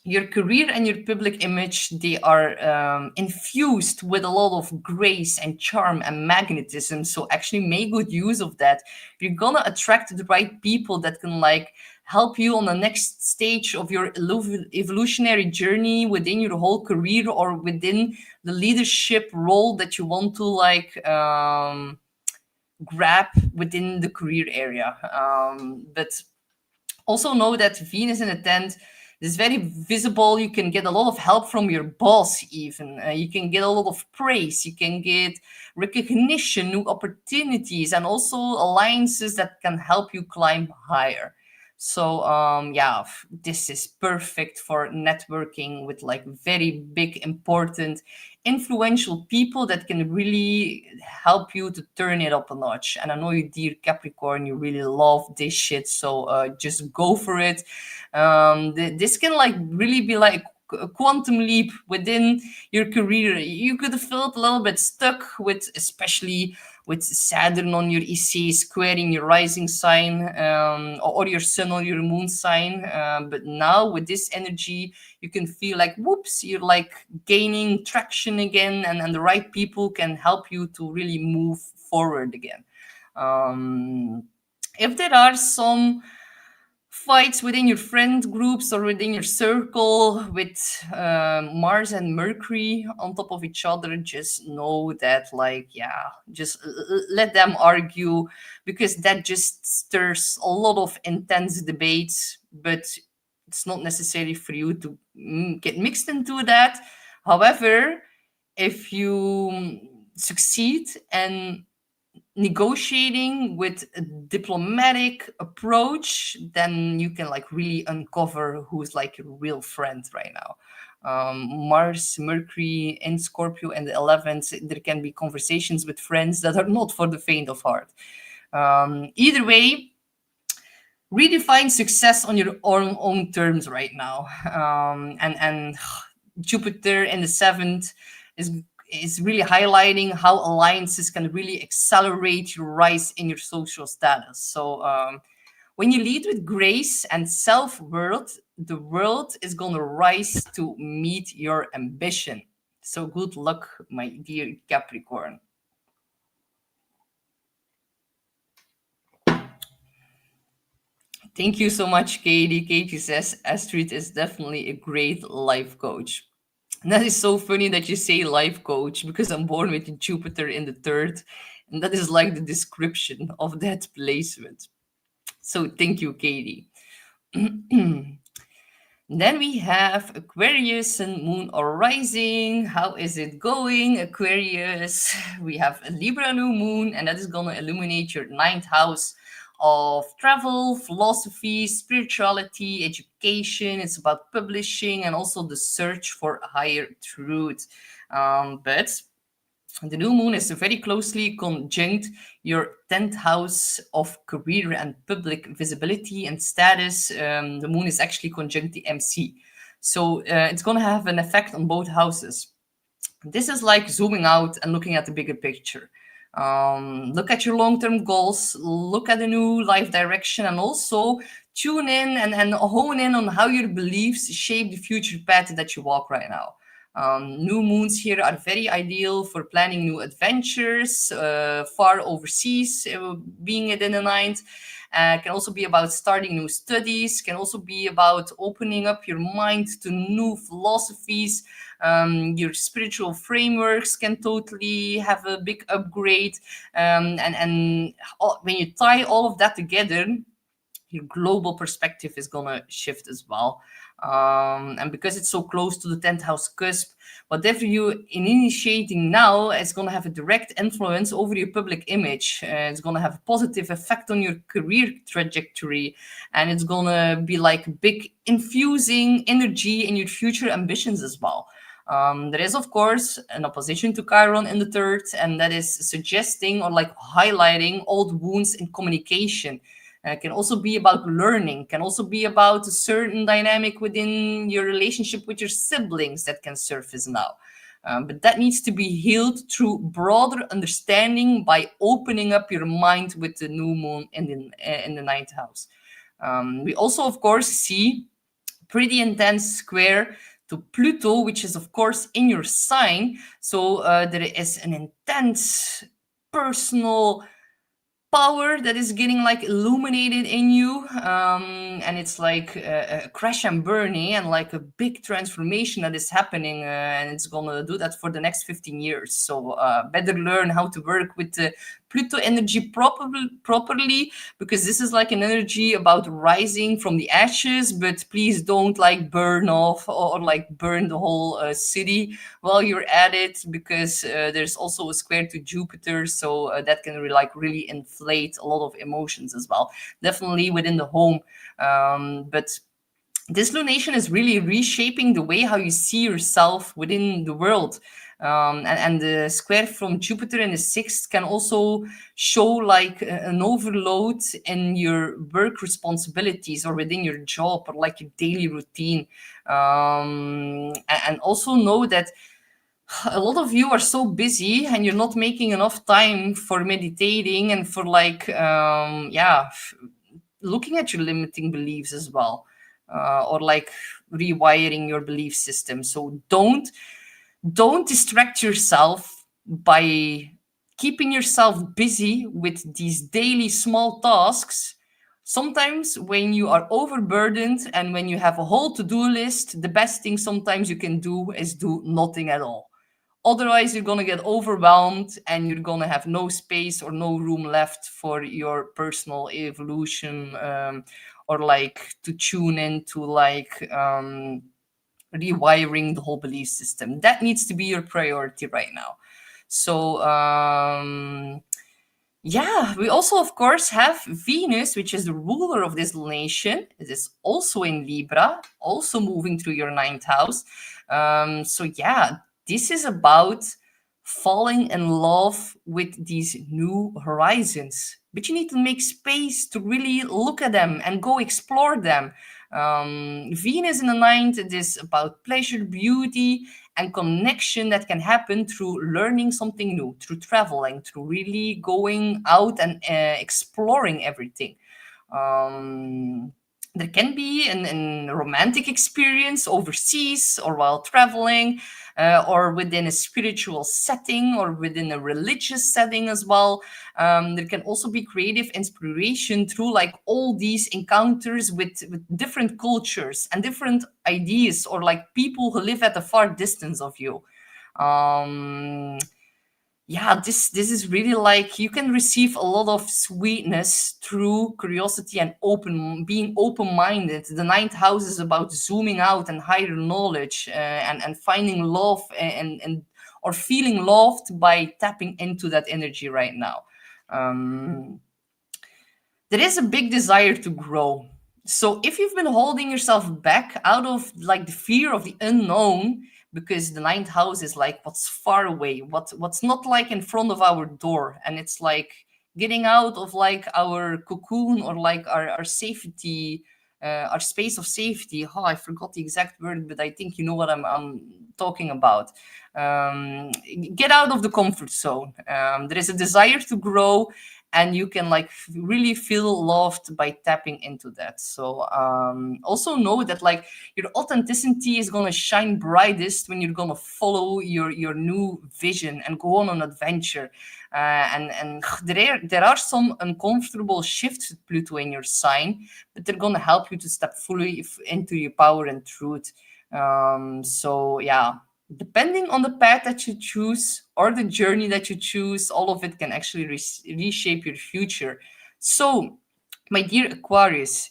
your career and your public image, they are infused with a lot of grace and charm and magnetism. So actually make good use of that. You're gonna attract the right people that can like help you on the next stage of your evolutionary journey within your whole career, or within the leadership role that you want to like grab within the career area. But also know that Venus in the 10th is very visible. You can get a lot of help from your boss, even. You can get a lot of praise. You can get recognition, new opportunities, and also alliances that can help you climb higher. So, yeah, this is perfect for networking with like very big, important, influential people that can really help you to turn it up a notch. And I know you, dear Capricorn, you really love this shit, so just go for it. This can like really be like a quantum leap within your career. You could have felt a little bit stuck with, especially with Saturn on your EC squaring your rising sign, or your sun or your moon sign. But now with this energy, you can feel like, whoops, you're like gaining traction again, and the right people can help you to really move forward again. If there are some fights within your friend groups or within your circle with Mars and Mercury on top of each other, just know that, like, yeah, just let them argue, because that just stirs a lot of intense debates, but it's not necessary for you to get mixed into that. However, if you succeed and negotiating with a diplomatic approach, then you can like really uncover who's like your real friend right now. Mars, Mercury in Scorpio and the 11th, there can be conversations with friends that are not for the faint of heart. Either way, redefine success on your own terms right now. And Jupiter in the 7th is really highlighting how alliances can really accelerate your rise in your social status. So When you lead with grace and self-worth, the world is going to rise to meet your ambition. So good luck, my dear Capricorn. Thank you so much, Katie. Katie says Astrid is definitely a great life coach. And that is so funny that you say life coach because I'm born with Jupiter in the third, and that is like the description of that placement. So thank you, Katie. Then we have Aquarius and Moon or Rising. How is it going, Aquarius? We have a Libra new moon, and that is going to illuminate your ninth house of travel, philosophy, spirituality, education. It's about publishing and also the search for higher truth. But the new moon is very closely conjunct your 10th house of career and public visibility and status. The moon is actually conjunct the MC. So it's going to have an effect on both houses. This is like zooming out and looking at the bigger picture. Look at your long-term goals, look at the new life direction, and also tune in and hone in on how your beliefs shape the future path that you walk right now. New moons here are very ideal for planning new adventures, far overseas, being it in the ninth. Can also be about starting new studies, can also be about opening up your mind to new philosophies. Your spiritual frameworks can totally have a big upgrade. When you tie all of that together, your global perspective is gonna shift as well. And because it's so close to the 10th house cusp, whatever you initiating now is gonna have a direct influence over your public image. It's gonna have a positive effect on your career trajectory, and it's gonna be like big infusing energy in your future ambitions as well. There is, of course, an opposition to Chiron in the third, and that is suggesting or like highlighting old wounds in communication. Can also be about learning, can also be about a certain dynamic within your relationship with your siblings that can surface now. But that needs to be healed through broader understanding by opening up your mind with the new moon in the ninth house. We also, of course, see pretty intense square to Pluto, which is, of course, in your sign. So there is an intense personal power that is getting like illuminated in you, and it's like a crash and burning and like a big transformation that is happening, and it's gonna do that for the next 15 years. So better learn how to work with the Pluto energy properly, because this is like an energy about rising from the ashes, but please don't like burn off or like burn the whole city while you're at it, because there's also a square to Jupiter, so that can really inflate a lot of emotions as well, definitely within the home. But this lunation is really reshaping the way how you see yourself within the world. And the square from Jupiter in the sixth can also show like an overload in your work responsibilities or within your job or like your daily routine. And also know that a lot of you are so busy and you're not making enough time for meditating and for like looking at your limiting beliefs as well, or like rewiring your belief system. So don't distract yourself by keeping yourself busy with these daily small tasks. Sometimes when you are overburdened and when you have a whole to-do list, the best thing sometimes you can do is do nothing at all. Otherwise, you're going to get overwhelmed and you're going to have no space or no room left for your personal evolution, or like to tune into like rewiring the whole belief system. That needs to be your priority right now. So we also, of course, have Venus, which is the ruler of this lunation. It is also in Libra, also moving through your ninth house. This is about falling in love with these new horizons. But you need to make space to really look at them and go explore them. Venus in the ninth, it is about pleasure, beauty, and connection that can happen through learning something new, through traveling, through really going out and exploring everything. There can be an romantic experience overseas or while traveling, or within a spiritual setting or within a religious setting as well. There can also be creative inspiration through like all these encounters with different cultures and different ideas, or like people who live at a far distance of you. Um, yeah, this is really like you can receive a lot of sweetness through curiosity and being open-minded. The ninth house is about zooming out and higher knowledge, and finding love, and or feeling loved by tapping into that energy right now. um, there is a big desire to grow. So if you've been holding yourself back out of like the fear of the unknown, because the ninth house is like what's far away, what's not like in front of our door, and it's like getting out of like our cocoon, or like our safety, our space of safety. Oh, I forgot the exact word, but I think you know what I'm talking about. Um, get out of the comfort zone. There is a desire to grow, and you can like really feel loved by tapping into that. So also know that like your authenticity is going to shine brightest when you're going to follow your new vision and go on an adventure. And there are some uncomfortable shifts with Pluto in your sign, but they're going to help you to step fully into your power and truth. So yeah, depending on the path that you choose or the journey that you choose, all of it can actually reshape your future. So, my dear Aquarius,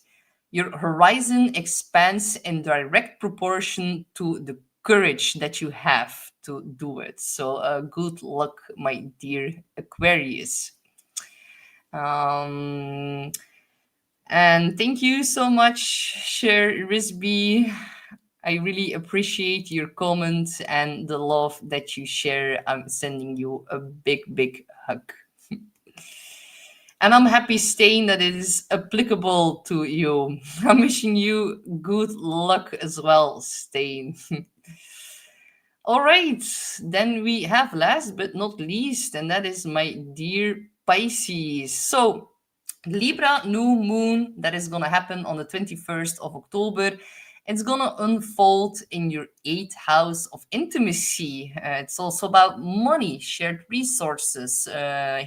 your horizon expands in direct proportion to the courage that you have to do it. So, good luck, my dear Aquarius. Um, and thank you so much, Cher Risby. I really appreciate your comments and the love that you share. I'm sending you a big, big hug. And I'm happy, Stain, that it is applicable to you. I'm wishing you good luck as well, Stain. All right, then we have last but not least, and that is my dear Pisces. So, Libra new moon that is gonna happen on the 21st of October. It's gonna unfold in your eighth house of intimacy. It's also about money, shared resources,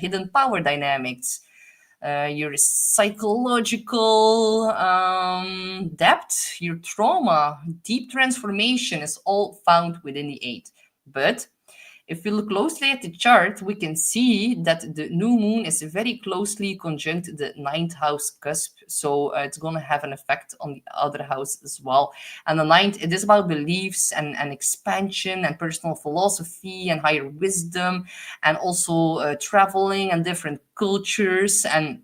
hidden power dynamics, your psychological depth, your trauma, deep transformation is all found within the eight. But if we look closely at the chart, we can see that the new moon is very closely conjunct the ninth house cusp. So it's going to have an effect on the other house as well. And the ninth, it is about beliefs and expansion and personal philosophy and higher wisdom, and also traveling and different cultures. And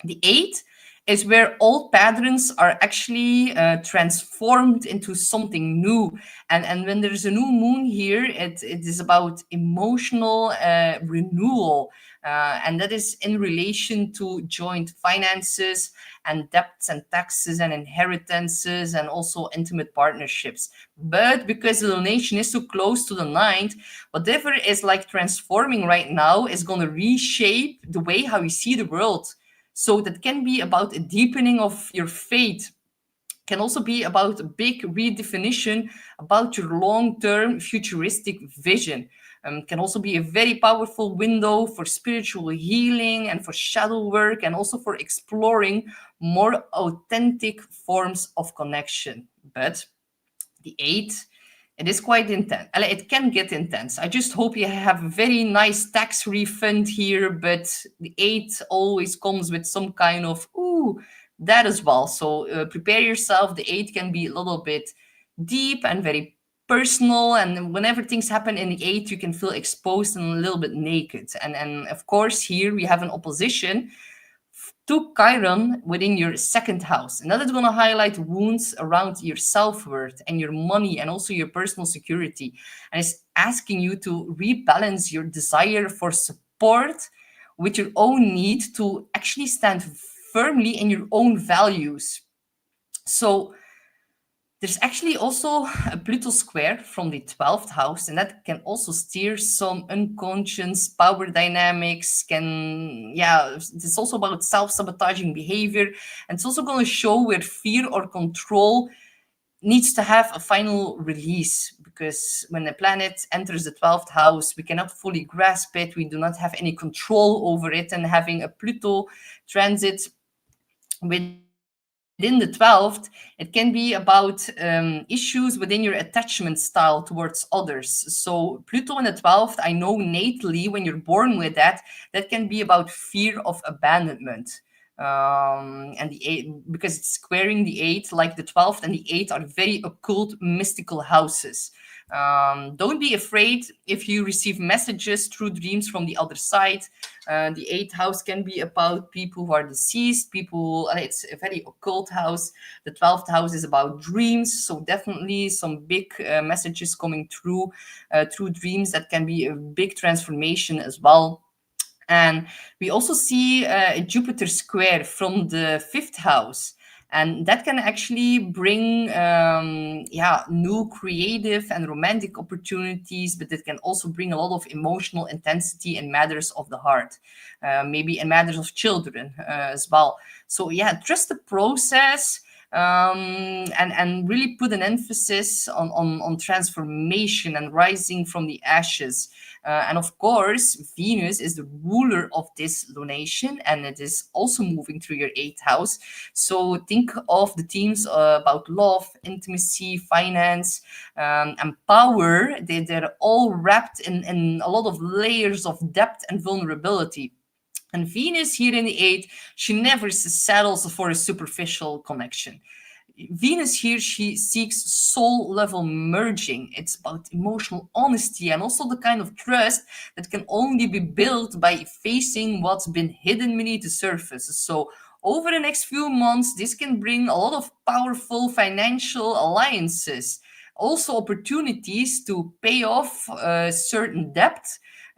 the eight is where old patterns are actually transformed into something new. And when there's a new moon here, it is about emotional renewal. And that is in relation to joint finances and debts and taxes and inheritances and also intimate partnerships. But because the lunation is so close to the ninth, whatever is like transforming right now is going to reshape the way how you see the world. So that can be about a deepening of your faith, can also be about a big redefinition about your long-term futuristic vision. Can also be a very powerful window for spiritual healing and for shadow work, and also for exploring more authentic forms of connection. But the eight, it is quite intense. It can get intense. I just hope you have a very nice tax refund here, but the eight always comes with some kind of that as well. So prepare yourself. The eight can be a little bit deep and very personal, and whenever things happen in the eight, you can feel exposed and a little bit naked. And of course, here we have an opposition to Chiron within your second house. And that is going to highlight wounds around your self-worth and your money and also your personal security. And it's asking you to rebalance your desire for support with your own need to actually stand firmly in your own values. So There's actually also a Pluto square from the 12th house, and that can also steer some unconscious power dynamics. It's also about self sabotaging behavior, and it's also going to show where fear or control needs to have a final release, because when the planet enters the 12th house, we cannot fully grasp it, we do not have any control over it, and having a Pluto transit within the 12th, it can be about issues within your attachment style towards others. So Pluto in the 12th, I know natally when you're born with that, that can be about fear of abandonment. And the eight, because it's squaring the eight, like the 12th and the eighth are very occult, mystical houses. Don't be afraid if you receive messages through dreams from the other side. The eighth house can be about people who are deceased, people, it's a very occult house. The 12th house is about dreams. So definitely some big messages coming through dreams. That can be a big transformation as well. And we also see a Jupiter square from the fifth house. And that can actually bring, new creative and romantic opportunities, but it can also bring a lot of emotional intensity in matters of the heart, maybe in matters of children as well. So yeah, trust the process, and really put an emphasis on transformation and rising from the ashes. And of course, Venus is the ruler of this lunation, and it is also moving through your eighth house. So think of the themes about love, intimacy, finance, and power. They're all wrapped in a lot of layers of depth and vulnerability. And Venus here in the eighth, she never settles for a superficial connection. Venus here, she seeks soul level merging. It's about emotional honesty and also the kind of trust that can only be built by facing what's been hidden beneath the surface. So, over the next few months, this can bring a lot of powerful financial alliances, also opportunities to pay off certain debt.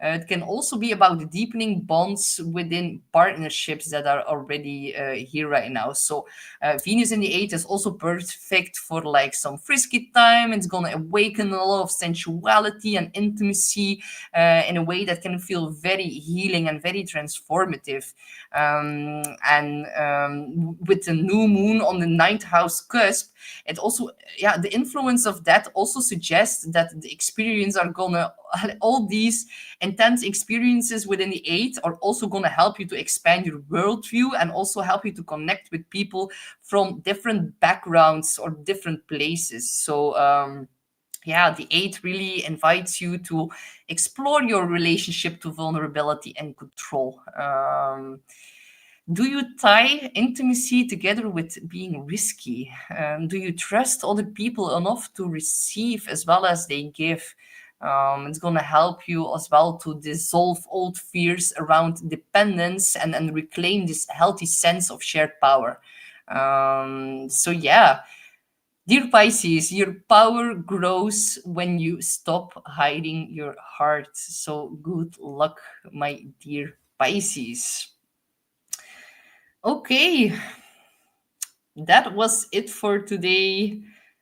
It can also be about deepening bonds within partnerships that are already here right now. So Venus in the eighth is also perfect for like some frisky time. It's gonna awaken a lot of sensuality and intimacy in a way that can feel very healing and very transformative. And with the new moon on the ninth house cusp, it also, yeah, the influence of that also suggests that the experience are gonna, all these intense experiences within the eight are also going to help you to expand your worldview and also help you to connect with people from different backgrounds or different places. So, yeah, the eight really invites you to explore your relationship to vulnerability and control. Do you tie intimacy together with being risky? Do you trust other people enough to receive as well as they give? It's going to help you as well to dissolve old fears around dependence and reclaim this healthy sense of shared power. So, yeah, dear Pisces, your power grows when you stop hiding your heart. So, good luck, my dear Pisces. Okay, that was it for today.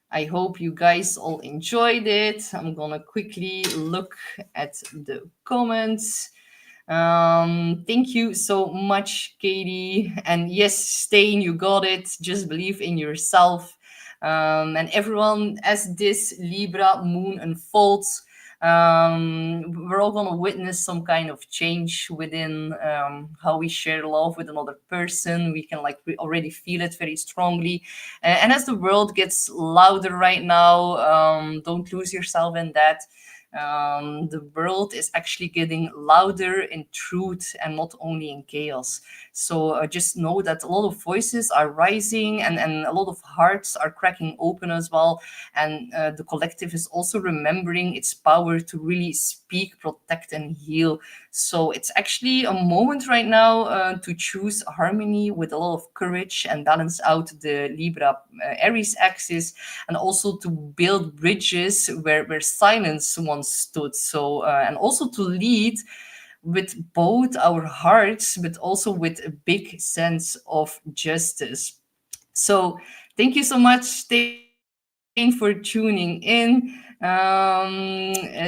I hope you guys all enjoyed it. I'm gonna quickly look at the comments. Thank you so much, Katie. And yes, Stain, you got it. Just believe in yourself. And everyone, as this Libra moon unfolds, we're all going to witness some kind of change within how we share love with another person. We can we already feel it very strongly. And as the world gets louder right now, don't lose yourself in that. The world is actually getting louder in truth and not only in chaos. So just know that a lot of voices are rising, and a lot of hearts are cracking open as well. And the collective is also remembering its power to really speak, protect, and heal. So it's actually a moment right now to choose harmony with a lot of courage and balance out the Libra Aries axis, and also to build bridges where silence once stood. So, and also to lead with both our hearts, but also with a big sense of justice. So, thank you so much, Stain, for for tuning in.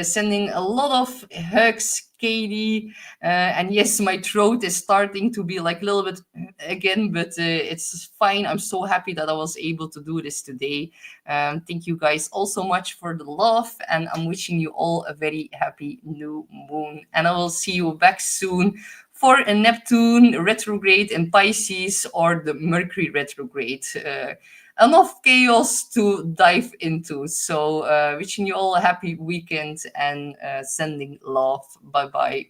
Sending a lot of hugs, Katie. And yes, my throat is starting to be like a little bit again, but it's fine. I'm so happy that I was able to do this today. Thank you guys all so much for the love, and I'm wishing you all a very happy new moon. And I will see you back soon for a Neptune retrograde in Pisces or the Mercury retrograde. Enough chaos to dive into. So, wishing you all a happy weekend and sending love. Bye bye.